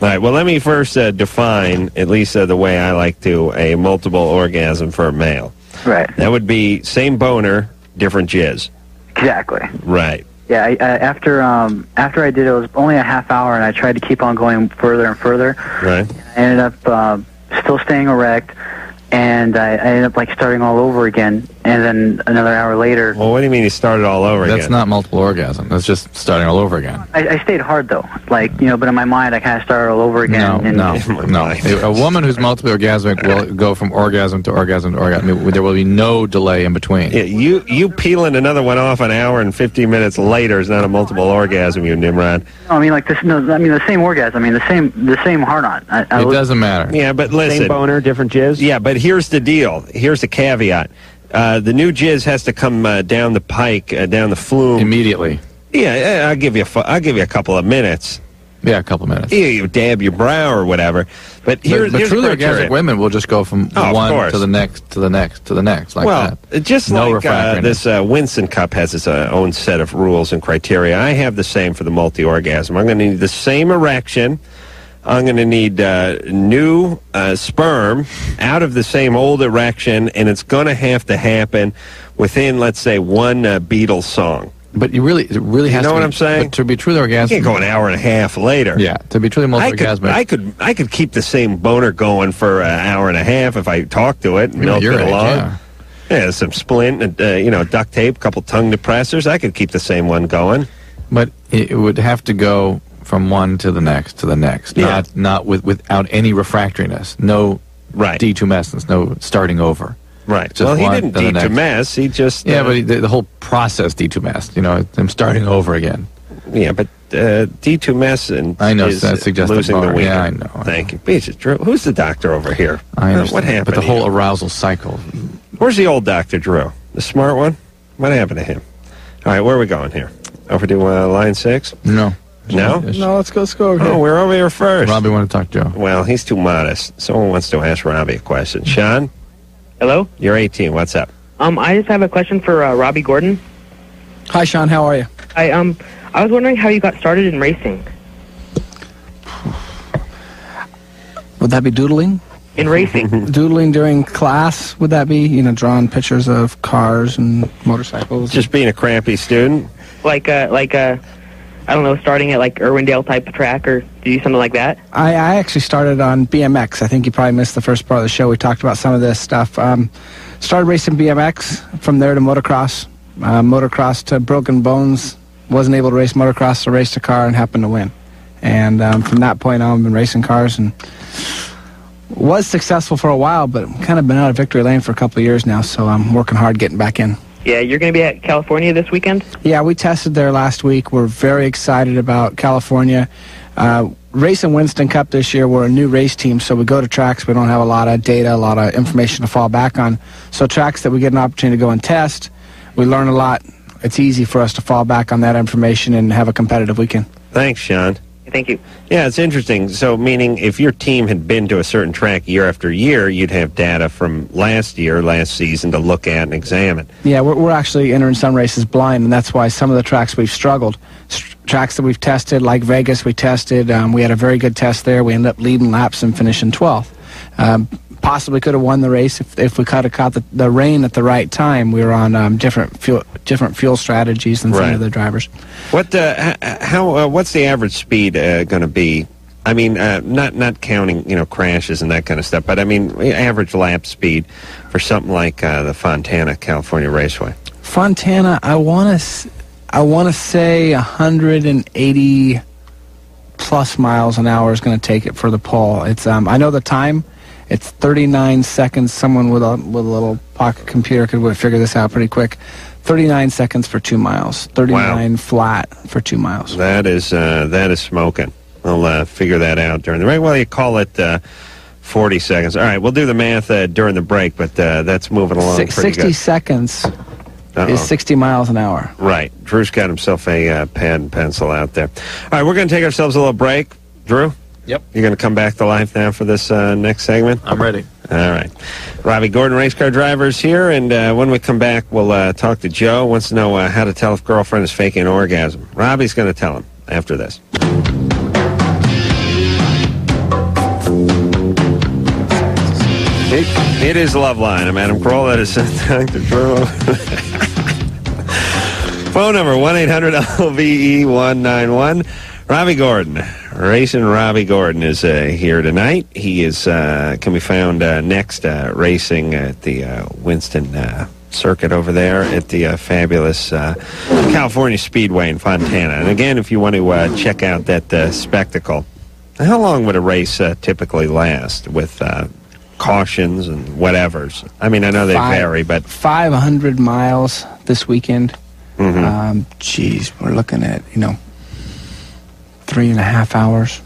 All right, well, let me first define, at least the way I like to, a multiple orgasm for a male. Right. That would be same boner, different jizz. Exactly. Right. Yeah, after I did it, was only a half hour, and I tried to keep on going further and further. Right. I ended up still staying erect, and I ended up, like, starting all over again, and then another hour later... Well, what do you mean you started all over again? That's not multiple orgasm. That's just starting all over again. I stayed hard, though. Like, but in my mind, I kind of started all over again. No. A woman who's multiply orgasmic will go from orgasm to orgasm to orgasm. I mean, there will be no delay in between. Yeah, you peeling another one off an hour and 15 minutes later is not a multiple orgasm, you Nimrod. No, I mean, like, the same orgasm. I mean, the same hard-on. It doesn't matter. Yeah, but listen. Same boner, different jizz? Yeah, but here's the deal. Here's the caveat. The new jizz has to come down the pike, down the flume immediately. Yeah, I'll give you a couple of minutes. Yeah, a couple of minutes. Yeah, you dab your brow or whatever. But here's truly orgasmic women will just go from one to the next to the next to the next, like that. Just like this Winston Cup has its own set of rules and criteria. I have the same for the multi-orgasm. I'm going to need the same erection. I'm going to need new sperm out of the same old erection, and it's going to have to happen within, let's say, one Beatles song. But it really has to be... You know what I'm saying? To be truly orgasmic... You can't go an hour and a half later. Yeah, to be truly multi-orgasmic... I could keep the same boner going for an hour and a half if I talk to it and milk it along. Yeah, some splint, duct tape, a couple tongue depressors. I could keep the same one going. But it would have to go... from one to the next to the next, not without any refractoriness, no detumescence, no starting over. Right. Just well, he didn't detumesce. He just but the whole process detumesced. I'm starting over again. Yeah, but detumescence is losing the wiener. Yeah, I know. Thank you. Drew. Who's the doctor over here? I understand. What happened? But the whole arousal cycle. Where's the old Dr. Drew? The smart one? What happened to him? All right, where are we going here? Over to line 6? No. No? No, let's go over here. Oh, we're over here first. Robbie wanted to talk to Joe. Well, he's too modest. Someone wants to ask Robbie a question. Sean? Hello? You're 18. What's up? I just have a question for Robby Gordon. Hi, Sean. How are you? I was wondering how you got started in racing. Would that be doodling? In racing. Doodling during class, would that be? Drawing pictures of cars and motorcycles? Just being a crappy student? I don't know, starting at like Irwindale type of track, or do you do something like that? I actually started on BMX. I think you probably missed the first part of the show. We talked about some of this stuff. Started racing BMX, from there to motocross. Motocross to broken bones. Wasn't able to race motocross, so raced a car and happened to win. And from that point on, I've been racing cars and was successful for a while, but kind of been out of victory lane for a couple of years now, so I'm working hard getting back in. Yeah, you're going to be at California this weekend? Yeah, we tested there last week. We're very excited about California. Racing Winston Cup this year, we're a new race team, so we go to tracks. We don't have a lot of data, a lot of information to fall back on. So tracks that we get an opportunity to go and test, we learn a lot. It's easy for us to fall back on that information and have a competitive weekend. Thanks, Sean. Thank you. Yeah, it's interesting. So, meaning if your team had been to a certain track year after year, you'd have data from last season to look at and examine. Yeah, we're actually entering some races blind, and that's why some of the tracks we've struggled. Tracks that we've tested, like Vegas, we tested. We had a very good test there. We ended up leading laps and finishing 12th. Possibly could have won the race if we could have caught the rain at the right time. We were on different fuel strategies than some of the drivers. What's the average speed going to be? I mean, not counting crashes and that kind of stuff, but I mean average lap speed for something like the Fontana California Raceway. Fontana, I want to say 180 plus miles an hour is going to take it for the pole. It's I know the time. It's 39 seconds. Someone with a little pocket computer could figure this out pretty quick. 39 seconds for 2 miles. 39 flat for 2 miles. That is smoking. I'll figure that out during the break. Well, you call it 40 seconds. All right, we'll do the math during the break, but that's moving along pretty 60 good. seconds is 60 miles an hour. Right. Drew's got himself a pad and pencil out there. All right, we're going to take ourselves a little break. Drew? Yep. You're going to come back to life now for this next segment? I'm ready. All right. Robby Gordon, race car drivers here, and when we come back, we'll talk to Joe. Wants to know how to tell if girlfriend is faking an orgasm. Robbie's going to tell him after this. It is Loveline. I'm Adam Carolla. That is Dr. Drew. Phone number 1-800-LVE-191. Robby Gordon. Racing Robby Gordon is here tonight. He is can be found next racing at the Winston circuit over there at the fabulous California Speedway in Fontana. And again, if you want to check out that spectacle, how long would a race typically last with cautions and whatevers? I mean, I know they vary, but 500 miles this weekend. Mm-hmm. We're looking at 3.5 hours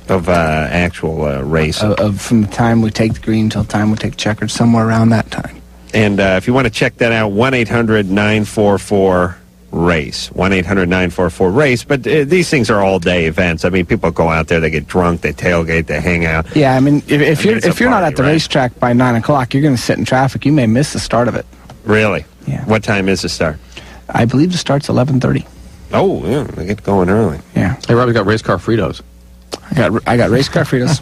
of actual race. From the time we take the green till the time we take checkered, somewhere around that time. And if you want to check that out, 1-800-944-RACE. 1-800-944-RACE. But these things are all-day events. I mean, people go out there, they get drunk, they tailgate, they hang out. Yeah, I mean, if you're not at the racetrack by 9 o'clock, you're going to sit in traffic. You may miss the start of it. Really? Yeah. What time is the start? I believe the start's 11:30. Oh, yeah, they get going early. Yeah. Hey, Robbie got race car Fritos. I got race car Fritos.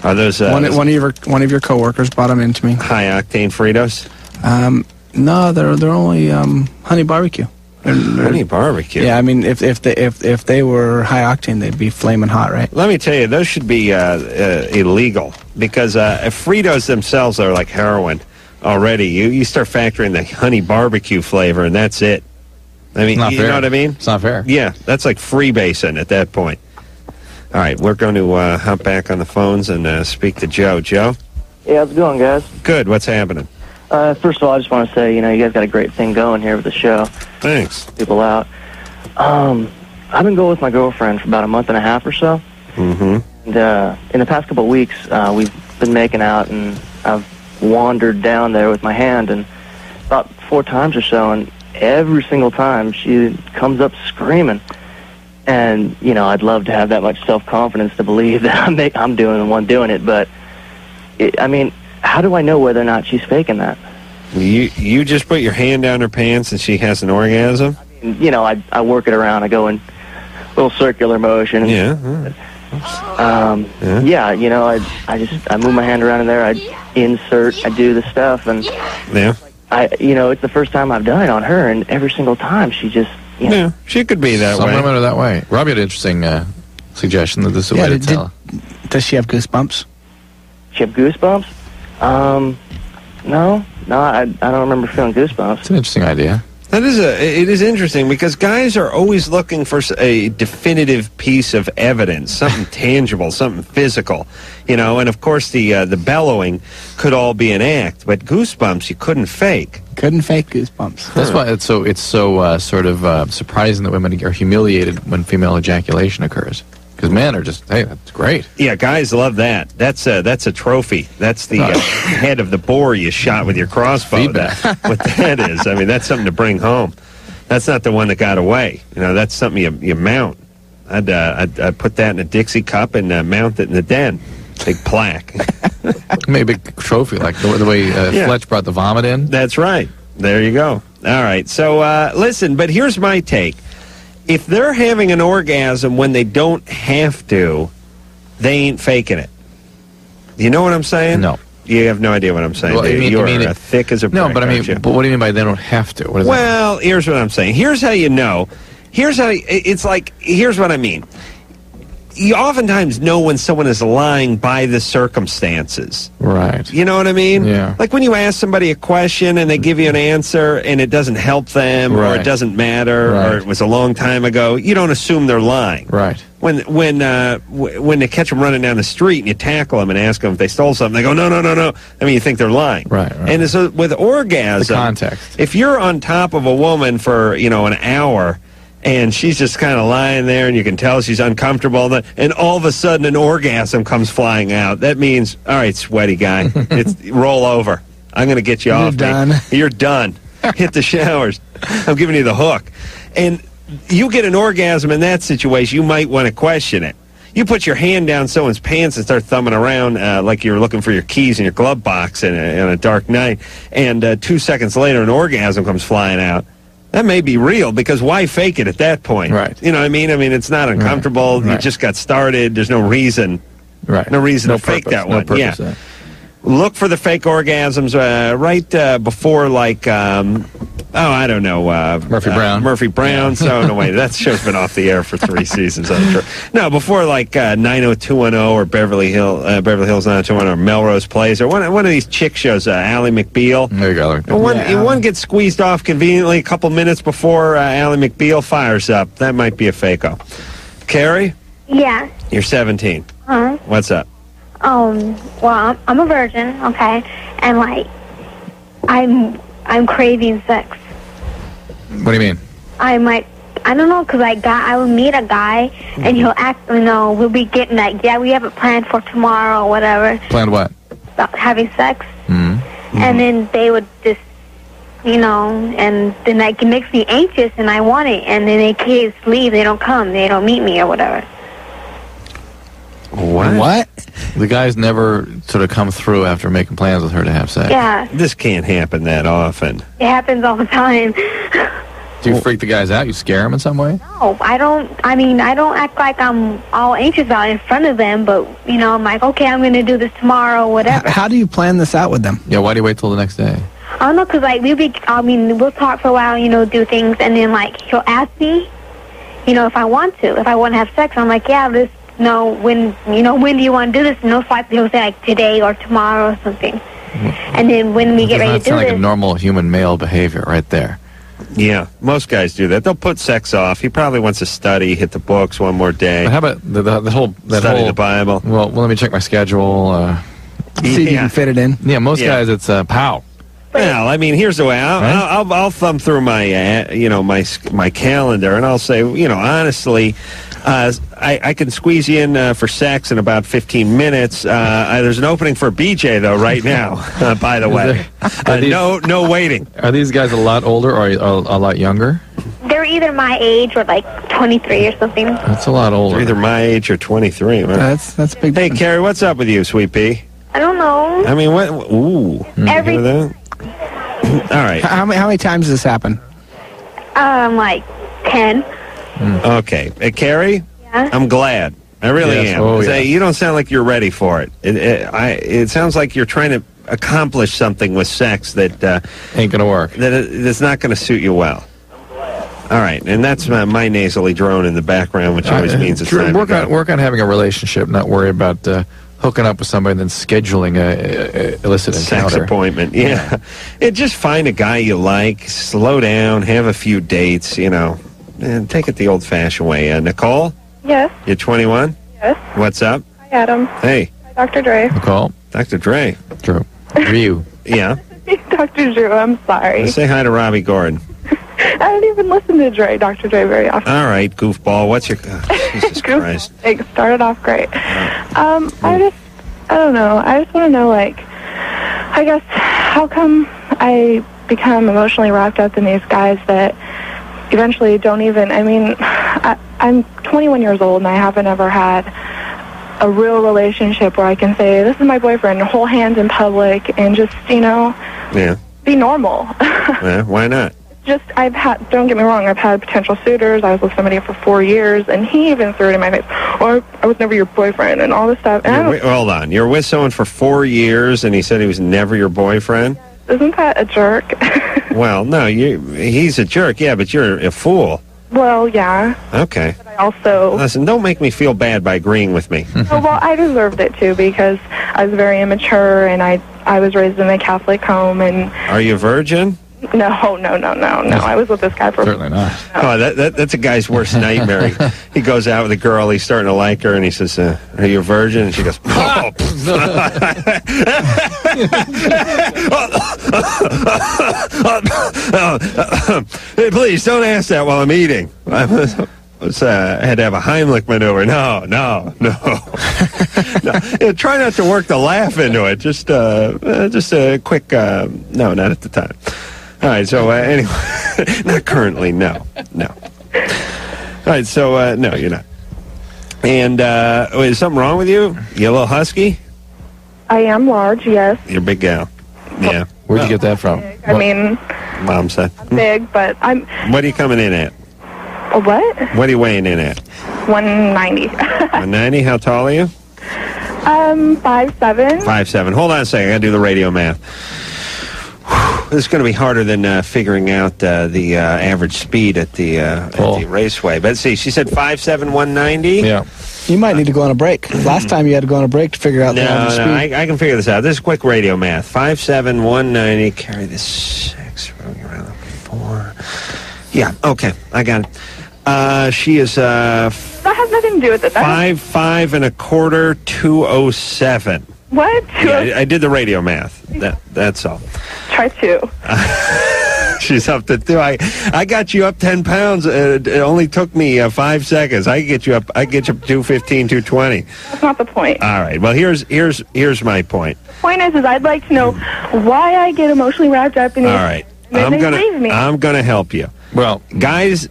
Are those one of your coworkers brought them into me? High octane Fritos? No, they're only honey barbecue. Honey barbecue. Yeah, I mean, if they were high octane, they'd be flaming hot, right? Let me tell you, those should be illegal because Fritos themselves are like heroin already. You start factoring the honey barbecue flavor, and that's it. I mean, you know what I mean? It's not fair. Yeah, that's like freebasing at that point. All right, we're going to hop back on the phones and speak to Joe. Joe? Yeah, how's it going, guys? Good. What's happening? First of all, I just want to say, you guys got a great thing going here with the show. Thanks. People out. I've been going with my girlfriend for about a month and a half or so. Mm-hmm. And in the past couple of weeks, we've been making out, and I've wandered down there with my hand, and about 4 times or so, and every single time she comes up screaming. And, I'd love to have that much self-confidence to believe that I'm doing the one doing it, but, how do I know whether or not she's faking that? You just put your hand down her pants and she has an orgasm? I work it around. I go in a little circular motion. Yeah. I move my hand around in there. I insert. I do the stuff, and it's the first time I've done it on her, and every single time she just, Yeah, she could be that Some way. women are that way. Robbie had an interesting suggestion that this is a way to tell. Does she have goosebumps? She have goosebumps? No, I don't remember feeling goosebumps. It's an interesting idea. It is interesting because guys are always looking for a definitive piece of evidence, something tangible, something physical, and of course the bellowing could all be an act, but goosebumps you couldn't fake. Couldn't fake goosebumps. That's why it's so sort of surprising that women are humiliated when female ejaculation occurs. Because men are just, hey, that's great. Yeah, guys love that. That's a trophy. That's the head of the boar you shot with your crossbow. Feedback. What that is. I mean, that's something to bring home. That's not the one that got away. That's something you mount. I'd put that in a Dixie cup and mount it in the den. Big plaque. Maybe a big trophy, like the way Fletch brought the vomit in. That's right. There you go. All right. So, listen, but here's my take. If they're having an orgasm when they don't have to, they ain't faking it. You know what I'm saying? No. You have no idea what I'm saying. Well, You're thick as a brick. No, but but what do you mean by they don't have to? What is well, here's what I'm saying. Here's how you know. Here's what I mean. You oftentimes know when someone is lying by the circumstances. Right. You know what I mean? Yeah. Like when you ask somebody a question and they give you an answer and it doesn't help them or it doesn't matter or it was a long time ago, you don't assume they're lying. Right. When they catch them running down the street and you tackle them and ask them if they stole something, they go, no. I mean, you think they're lying. Right. And so with orgasm, the context. If you're on top of a woman for, an hour and she's just kind of lying there and you can tell she's uncomfortable and all of a sudden an orgasm comes flying out, that means, all right, sweaty guy, roll over. I'm going to get you off. You're done. Hit the showers. I'm giving you the hook. And you get an orgasm in that situation, you might want to question it. You put your hand down someone's pants and start thumbing around like you're looking for your keys in your glove box in a dark night, and 2 seconds later an orgasm comes flying out. That may be real, because why fake it at that point? Right. You know what I mean? I mean, it's not uncomfortable. Right. You just got started. There's no reason. Right. No reason to fake that one. No purpose, yeah. Look for the fake orgasms right before, like, I don't know. Murphy Brown. Murphy Brown. So, no, wait, that show's been off the air for 3 seasons, I'm sure. No, before, like, 90210 or Beverly Hills 90210 or Melrose Place or one of these chick shows, Ally McBeal. There you go. One gets squeezed off conveniently a couple minutes before Ally McBeal fires up. That might be a fake-o. Carrie? Yeah. You're 17. Huh? What's up? Well, I'm a virgin, okay, and like, I'm craving sex. What do you mean? I don't know, because I will meet a guy, and he'll act, we'll be getting like, yeah, we have it planned for tomorrow or whatever. Planned what? About having sex. Mm-hmm. And then they would just, and then like, it makes me anxious, and I want it, and then they can't leave, they don't come, they don't meet me or whatever. What? The guys never sort of come through after making plans with her to have sex. Yeah. This can't happen that often. It happens all the time. Do you freak the guys out? You scare them in some way? No, I don't act like I'm all anxious about it in front of them, but, I'm like, okay, I'm going to do this tomorrow, whatever. How do you plan this out with them? Yeah, why do you wait till the next day? I don't know, because, like, we'll talk for a while, do things, and then, like, he'll ask me, if I want to have sex. I'm like, yeah, when do you want to do this? And most likely he'll say, like, today or tomorrow or something. And then when we get ready to do this... like this... a normal human male behavior right there. Yeah, most guys do that. They'll put sex off. He probably wants to study, hit the books one more day. But how about study the Bible? Well, let me check my schedule. See if you can fit it in. Yeah, most guys, it's pow. Well, I mean, here's the way. I'll thumb through my my calendar, and I'll say, honestly, I can squeeze you in for sex in about 15 minutes. There's an opening for a BJ though right now. By the way, no waiting. Are these guys a lot older or a lot younger? They're either my age or like 23 or something. That's a lot older. They're either my age or 23. Right? That's big. Hey, Carrie, what's up with you, sweet pea? I don't know. I mean, what? Ooh. Every. All right. How many times does this happen? Like 10. Okay. Carrie? Yeah? I'm glad. I really am. Oh, yes. You don't sound like you're ready for it. It sounds like you're trying to accomplish something with sex that ain't going to work. That's not going to suit you well. All right, and that's my nasally drone in the background, which always means it's time to go. Work on having a relationship, not worry about hooking up with somebody and then scheduling a illicit encounter. Sex appointment, yeah. Just find a guy you like, slow down, have a few dates, and take it the old-fashioned way. Nicole? Yes. You're 21? Yes. What's up? Hi, Adam. Hey. Hi, Dr. Dre. Nicole? Dr. Dre. Drew. Drew. Yeah. Dr. Drew, I'm sorry. Say hi to Robby Gordon. I don't even listen to Dr. Dre very often. All right, goofball. What's your... Jesus Christ. It started off great. I don't know. I just want to know, I guess, how come I become emotionally wrapped up in these guys that eventually don't even... I'm 21 years old, and I haven't ever had a real relationship where I can say, this is my boyfriend, and hold hands in public, and just, Yeah. be normal. Yeah, why not? Don't get me wrong, I've had potential suitors. I was with somebody for 4 years, and he even threw it in my face. Or I was never your boyfriend, and all this stuff. And Hold on. You're with someone for 4 years, and he said he was never your boyfriend? Isn't that a jerk? Well, no, he's a jerk, yeah, but you're a fool. Well, yeah. Okay. But I also... Listen, don't make me feel bad by agreeing with me. Well, I deserved it, too, because I was very immature, and I was raised in a Catholic home, and... Are you a virgin? No. I was with this guy for... Certainly not. Oh, that's a guy's worst nightmare. He goes out with a girl, he's starting to like her, and he says, are you a virgin? And she goes, oh. Hey, please, don't ask that while I'm eating. I had to have a Heimlich maneuver. No. Try not to work the laugh into it. Just a quick, no, not at the time. All right, so anyway, not currently, no. All right, so no, you're not. And is something wrong with you? You a little husky? I am large, yes. You're a big gal. Yeah. Where'd you get that from? Mom said. I'm big, but I'm... What are you coming in at? A what? What are you weighing in at? 190. 190? How tall are you? 5'7". 5'7". Hold on a second. I got to do the radio math. This is going to be harder than figuring out the average speed at the raceway. But see, she said 5'7", 190. Yeah. You might need to go on a break. Last time you had to go on a break to figure out the average speed. I can figure this out. This is quick radio math. 5'7", 190. Carry this 6. Rolling around 4. Yeah. Okay. I got it. She is That has nothing to do with it. 5'5" and a quarter, 207. What? Yeah, I did the radio math. That's all. Try 2. She's up to 2. I got you up 10 pounds. It only took me 5 seconds. I get you up 215, 220. That's not the point. All right. Well, here's my point. The point is I'd like to know why I get emotionally wrapped up in it. All right. And then they leave me. I'm gonna help you. Well, guys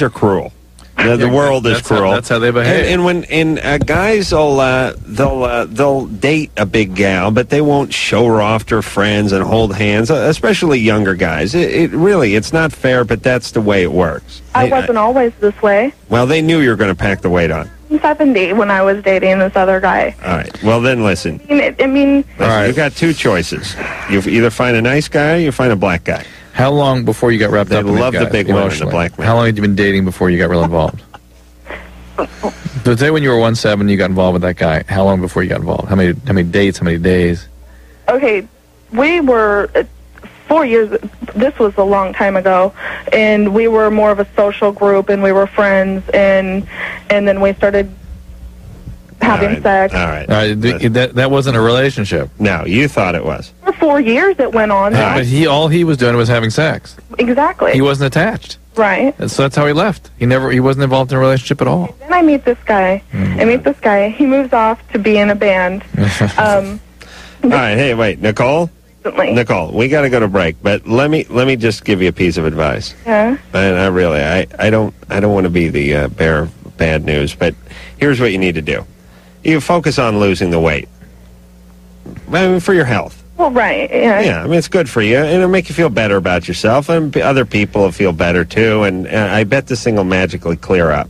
are cruel. The world is cruel. That's how they behave. And guys they'll date a big gal, but they won't show her off to her friends and hold hands, especially younger guys. It's not fair, but that's the way it works. I wasn't always this way. Well, they knew you were going to pack the weight on. I'm 70 when I was dating this other guy. All right. Well, then listen. I mean, all right. You've got 2 choices. You either find a nice guy or you find a black guy. How long before you got wrapped up in They love the big women, the black men. How long had you been dating before you got real involved? So say when you were 170, you got involved with that guy. How long before you got involved? How many dates? How many days? Okay, we were 4 years. This was a long time ago, and we were more of a social group, and we were friends, and then we started having sex. All right. That wasn't a relationship. No, you thought it was. For 4 years it went on. But all he was doing was having sex. Exactly. He wasn't attached. Right. So that's how he left. He wasn't involved in a relationship at all. Then I meet this guy. He moves off to be in a band. All right. Hey, wait, Nicole. Nicole, we got to go to break, but let me just give you a piece of advice. Yeah. And I don't want to be the bearer of bad news, but here's what you need to do. You focus on losing the weight. For your health. Well, right, yeah. Yeah, it's good for you, and it'll make you feel better about yourself, and other people will feel better, too, and I bet this thing will magically clear up.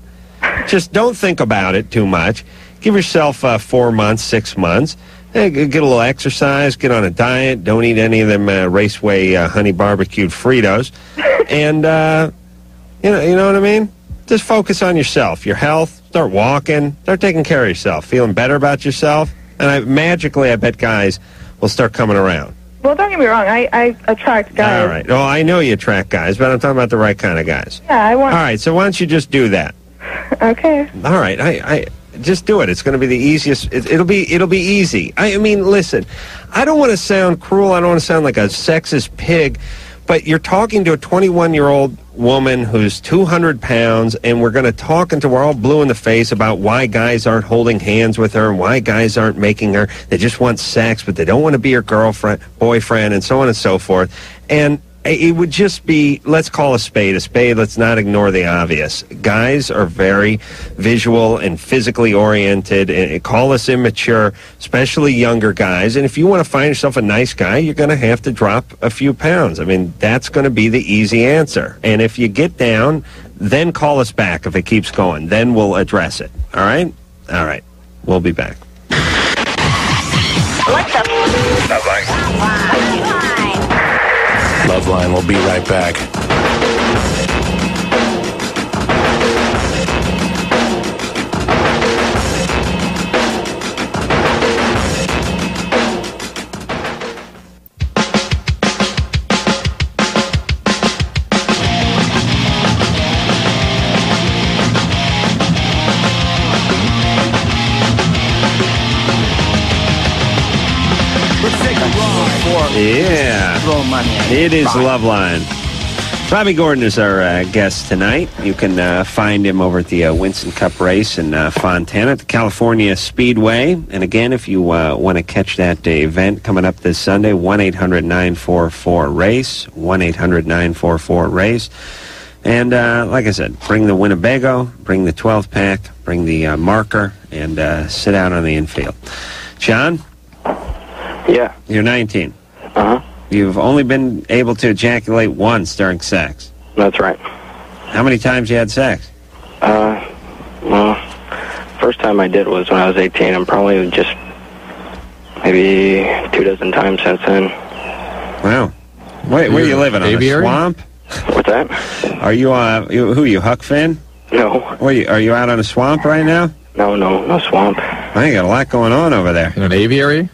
Just don't think about it too much. Give yourself 4 months, 6 months, Hey, get a little exercise, get on a diet, don't eat any of them Raceway honey barbecued Fritos, and you know what I mean? Just focus on yourself, your health. Start walking, start taking care of yourself, feeling better about yourself, and I bet guys will start coming around. Well, don't get me wrong. I attract guys. All right. Oh, I know you attract guys, but I'm talking about the right kind of guys. Yeah, I want. All right. So why don't you just do that? Okay. All right. I just do it. It's going to be the easiest. It'll be easy. I mean, listen. I don't want to sound cruel. I don't want to sound like a sexist pig, but you're talking to a 21-year-old woman who's 200 pounds, and we're going to talk until we're all blue in the face about why guys aren't holding hands with her and why guys aren't making her. They just want sex, but they don't want to be her girlfriend, boyfriend, and so on and so forth. And it would just be, let's call a spade a spade. Let's not ignore the obvious. Guys are very visual and physically oriented, and call us immature, especially younger guys. And if you want to find yourself a nice guy, you're going to have to drop a few pounds. I mean, that's going to be the easy answer. And if you get down, then call us back if it keeps going. Then we'll address it. All right? All right. We'll be back. What's up? Loveline will be right back. Yeah, it is Loveline. Robby Gordon is our guest tonight. You can find him over at the Winston Cup race in Fontana at the California Speedway. And again, if you want to catch that event coming up this Sunday, 1-800-944-RACE, 1-800-944-RACE. And like I said, bring the Winnebago, bring the 12-pack, bring the marker, and sit out on the infield. John? Yeah. You're 19. Uh-huh. You've only been able to ejaculate once during sex. That's right. How many times you had sex? Well, first time I did was when I was 18. I'm probably just maybe 24 times since then. Wow. Where are you living? On a swamp? What's that? Are you, who are you, Huck Finn? No. Are you out on a swamp right now? No swamp. I got a lot going on over there. In an aviary?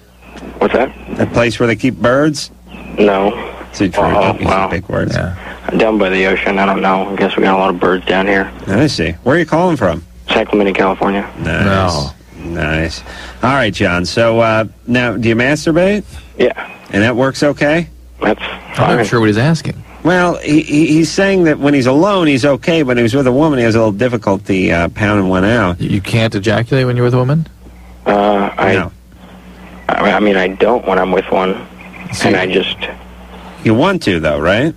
What's that? That place where they keep birds? No. See, wow. Big words. Yeah. Down by the ocean, I don't know. I guess we got a lot of birds down here. I see. Where are you calling from? Sacramento, California. Nice. Nice. All right, John. So, now, do you masturbate? Yeah. And that works okay? That's fine. I'm not sure what he's asking. Well, he's saying that when he's alone, he's okay, but when he's with a woman, he has a little difficulty pounding one out. You can't ejaculate when you're with a woman? No. I mean, I don't when I'm with one, and I just... You want to, though, right?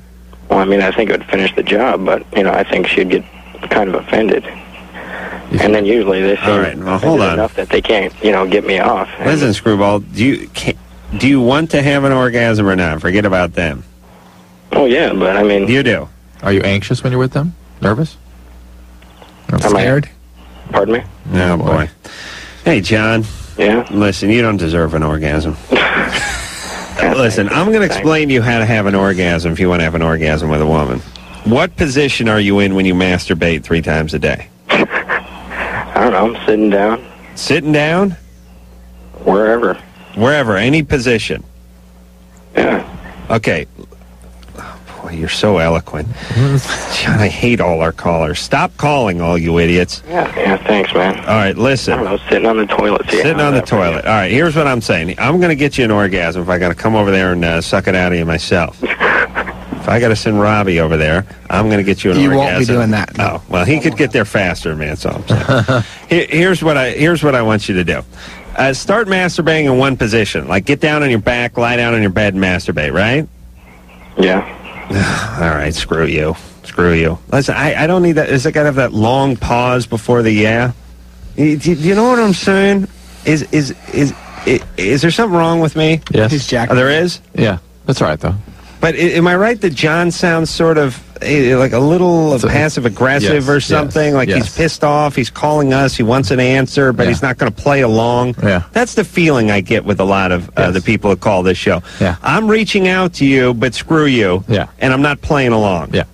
Well, I mean, I think it would finish the job, but, I think she'd get kind of offended. And then usually they say all right, well, hold on. enough that they can't, get me off. Listen, Screwball, do you want to have an orgasm or not? Forget about them. Oh, yeah, but, I mean... You do. Are you anxious when you're with them? Nervous? Or scared? Pardon me? Oh, boy. Hey, John. Yeah? Listen, you don't deserve an orgasm. Listen, I'm going to explain to you how to have an orgasm if you want to have an orgasm with a woman. What position are you in when you masturbate 3 times a day? I don't know. I'm sitting down. Sitting down? Wherever. Wherever. Any position. Yeah. Okay. Oh, boy, you're so eloquent. John, I hate all our callers. Stop calling, all you idiots. Yeah, thanks, man. All right, listen. I don't know, sitting on the toilet. Sitting on the toilet. All right, here's what I'm saying. I'm going to get you an orgasm if I got to come over there and suck it out of you myself. If I got to send Robbie over there, I'm going to get you an orgasm. You won't be doing that. Oh, well, he could get there faster, man, that's all I'm saying. Here's what I want you to do. Start masturbating in one position. Like, get down on your back, lie down on your bed, and masturbate, right? Yeah. All right, screw you. Screw you. Listen, I don't need that. Is it got to have that long pause before the yeah? Do you know what I'm saying? Is there something wrong with me? Yes. He's jacked. There is? Yeah. That's all right, though. But am I right that John sounds sort of like a little passive aggressive or something. Like he's pissed off. He's calling us. He wants an answer, but he's not going to play along. Yeah. That's the feeling I get with a lot of the people who call this show. Yeah. I'm reaching out to you, but screw you. Yeah. And I'm not playing along. Yeah.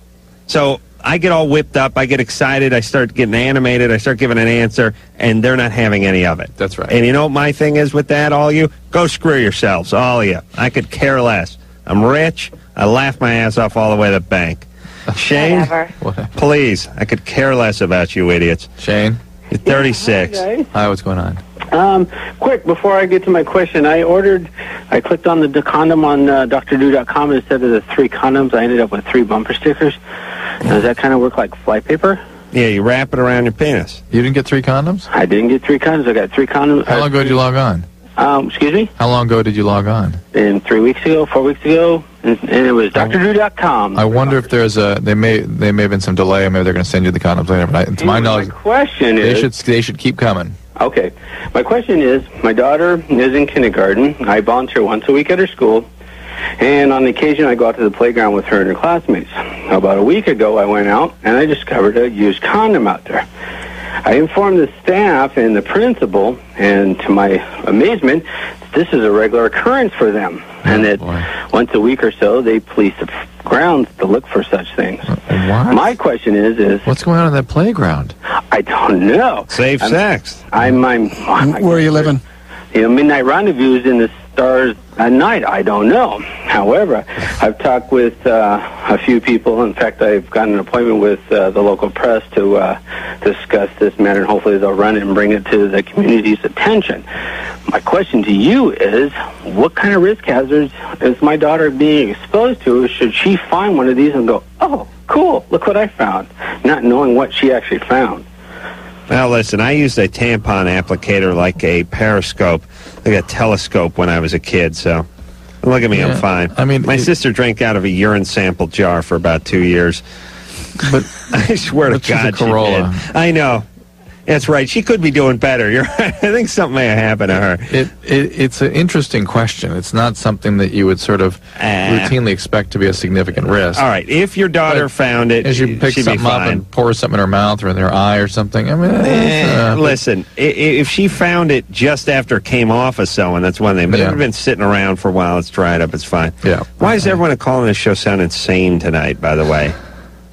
So I get all whipped up. I get excited. I start getting animated. I start giving an answer, and they're not having any of it. That's right. And you know what my thing is with that, all you? Go screw yourselves, all of you. I could care less. I'm rich. I laugh my ass off all the way to the bank. Shane, please, I could care less about you idiots. Shane? You're 36. Hi, what's going on? Quick, before I get to my question, I clicked on the condom on DrDrew.com, and instead of the 3 condoms, I ended up with 3 bumper stickers. Does that kind of work like flypaper? Yeah, you wrap it around your penis. You didn't get 3 condoms? I didn't get 3 condoms. I got 3 condoms. How long ago did you log on? Excuse me? How long ago did you log on? 3 weeks ago, 4 weeks ago, and it was DrDrew.com. I wonder if there's there may have been some delay. Maybe they're going to send you the condoms later. But to my knowledge, question they should keep coming. Okay. My question is, my daughter is in kindergarten. I volunteer once a week at her school, and on occasion I go out to the playground with her and her classmates. About a week ago, I went out, and I discovered a used condom out there. I informed the staff and the principal, and to my amazement, this is a regular occurrence for them, and that once a week or so, they police the grounds to look for such things. What? My question is what's going on in that playground? I don't know. Safe sex. Where are you living? You know, Midnight Rendezvous is in the stars at night. I don't know. However, I've talked with a few people. In fact, I've gotten an appointment with the local press to discuss this matter, and hopefully they'll run it and bring it to the community's attention. My question to you is, what kind of risk hazards is my daughter being exposed to? Should she find one of these and go, oh, cool, look what I found, not knowing what she actually found? Well, listen, I used a tampon applicator like a periscope, like a telescope when I was a kid, so look at me, I'm fine. I mean, my sister drank out of a urine sample jar for about 2 years. But I swear to God, she Carolla. did. I know. That's right. She could be doing better. You're right. I think something may have happened to her. It's an interesting question. It's not something that you would sort of routinely expect to be a significant risk. All right. If your daughter found it, as you pick she'd something be up fine. and pour something in her mouth or in their eye or something, I mean, listen, if she found it just after it came off of someone, that's one thing. But if it's been sitting around for a while, it's dried up, it's fine. Yeah. Why does everyone calling this show sound insane tonight, by the way?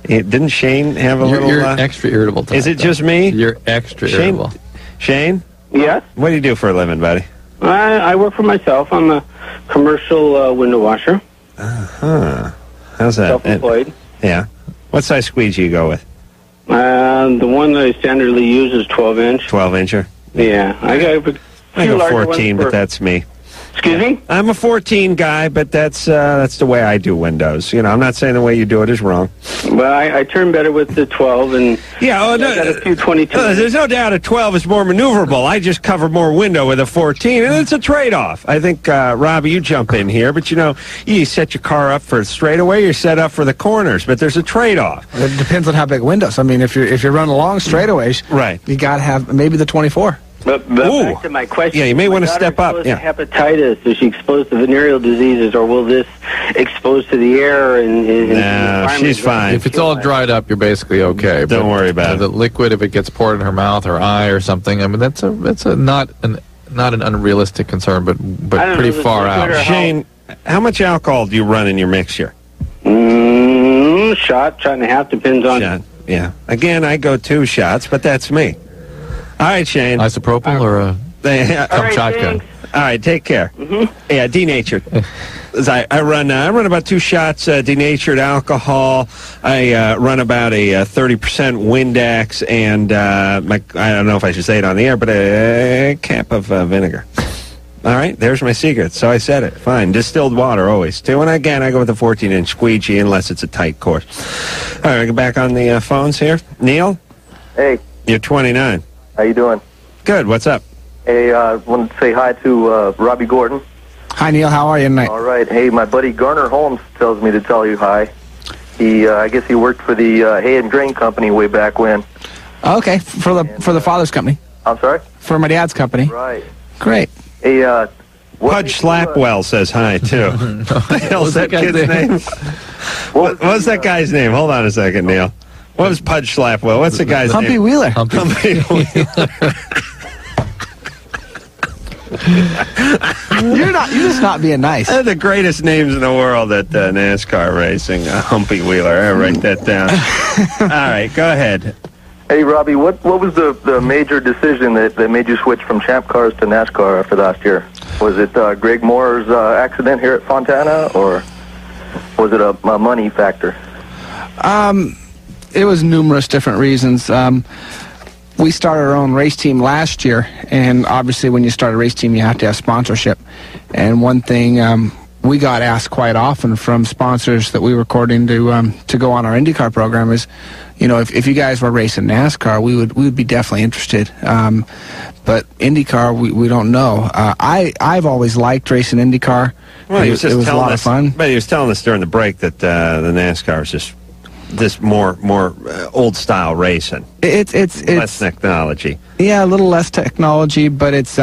Didn't Shane have a little... You're extra irritable tonight. Is it just me? You're extra irritable. Shane? Yes? What do you do for a living, buddy? I work for myself. I'm a commercial window washer. How's that? Self-employed. Yeah. What size squeegee you go with? The one that I standardly use is 12-inch. 12-incher? Yeah. I go 14, but that's me. Excuse me? I'm a 14 guy, but that's the way I do windows. You know, I'm not saying the way you do it is wrong. But I turn better with the 12, and I got a few 22. There's no doubt a 12 is more maneuverable. I just cover more window with a 14, and it's a trade-off. I think, Robbie, you jump in here, but, you know, you set your car up for straightaway, you're set up for the corners, but there's a trade-off. It depends on how big windows. I mean, if you're running long straightaways, right, you got to have maybe the 24. But back to my question. Yeah, you may want to step up. Yeah. Hepatitis, is she exposed to venereal diseases, or will this expose to the air? No, she's fine. If it's all dried up, you're basically okay. Don't worry about it. The liquid, if it gets poured in her mouth or eye or something, I mean, that's not an unrealistic concern, but pretty far out. Shane, how much alcohol do you run in your mixture? Shot and a half, depends on... Shot, yeah. Again, I go 2 shots, but that's me. All right, Shane. Isopropyl or a Kamchatka? All right, take care. Mm-hmm. Yeah, denatured. I run about 2 shots denatured alcohol. I run about a 30% Windex, and I don't know if I should say it on the air, but a cap of vinegar. All right, there's my secret. So I said it. Fine. Distilled water always, too. And again, I go with a 14-inch squeegee unless it's a tight course. All right, get back on the phones here. Neil? Hey. You're 29. How you doing? Good. What's up? Hey, I wanted to say hi to Robby Gordon. Hi, Neil. How are you tonight? All right. Hey, my buddy Garner Holmes tells me to tell you hi. I guess he worked for the Hay and Grain Company way back when. Okay, for the father's company. I'm sorry? For my dad's company. Right. Great. Hey, Pudge Slapwell says hi, too. What the hell's that kid's name? What's that guy's name? Hold on a second, Neil. What was Pudge Slapwell? What's the guy's Humpy name? Wheeler. Humpy Wheeler. You're just not being nice. They're the greatest names in the world at NASCAR racing. Humpy Wheeler. I write that down. All right, go ahead. Hey, Robbie, what was the major decision that made you switch from Champ Cars to NASCAR after last year? Was it Greg Moore's accident here at Fontana, or was it a money factor? It was numerous different reasons. We started our own race team last year, and obviously when you start a race team, you have to have sponsorship. And one thing we got asked quite often from sponsors that we were courting to go on our IndyCar program is, if you guys were racing NASCAR, we would be definitely interested. But IndyCar, we don't know. I've always liked racing IndyCar. Well, it was a lot of fun. But he was telling us during the break that the NASCAR is just this more old style racing. It's less technology. Yeah, a little less technology, but it's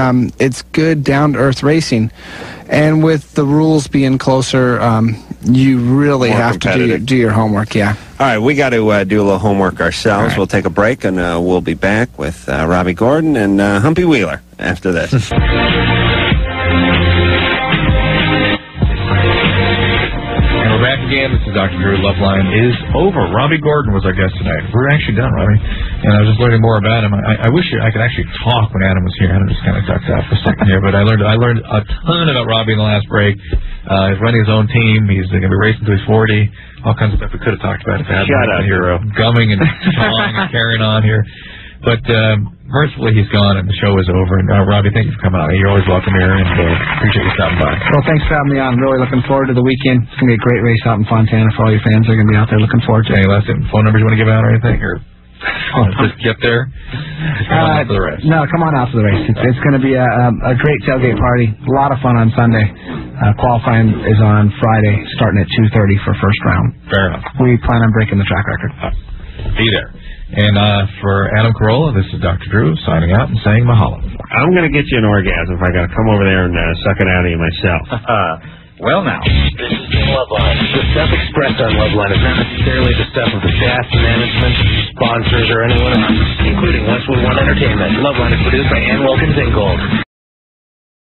good down to earth racing, and with the rules being closer, you really More have to do your homework. Yeah. All right, we got to do a little homework ourselves. Right. We'll take a break, and we'll be back with Robby Gordon and Humpy Wheeler after this. We're back again. This is Dr. Drew. Loveline is over. Robby Gordon was our guest tonight. We're actually done, Robby. And I was just learning more about him. I wish I could actually talk when Adam was here. Adam just kind of ducked out for a second here. But I learned a ton about Robby in the last break. He's running his own team. He's going to be racing till he's 40. All kinds of stuff we could have talked about if Adam was here gumming and chawing and carrying on here. But mercifully, he's gone, and the show is over. And Robby, thank you for coming on. You're always welcome here, and appreciate you stopping by. Well, thanks for having me on. I'm really looking forward to the weekend. It's going to be a great race out in Fontana for all your fans. They're going to be out there looking forward to it. Any last phone numbers you want to give out or anything? Or just get there? Just come on out for the race. No, come on out for the race. It's going to be a great tailgate party. A lot of fun on Sunday. Qualifying is on Friday, starting at 2:30 for first round. Fair enough. We plan on breaking the track record. Be there. And for Adam Carolla, this is Dr. Drew signing out and saying mahalo. I'm going to get you an orgasm if I got to come over there and suck it out of you myself. Well, now. This is Loveline. The stuff expressed on Loveline is not necessarily the stuff of the staff, management, sponsors, or anyone else, including Westwood One Entertainment. Loveline is produced by Ann Wilkins Ingold.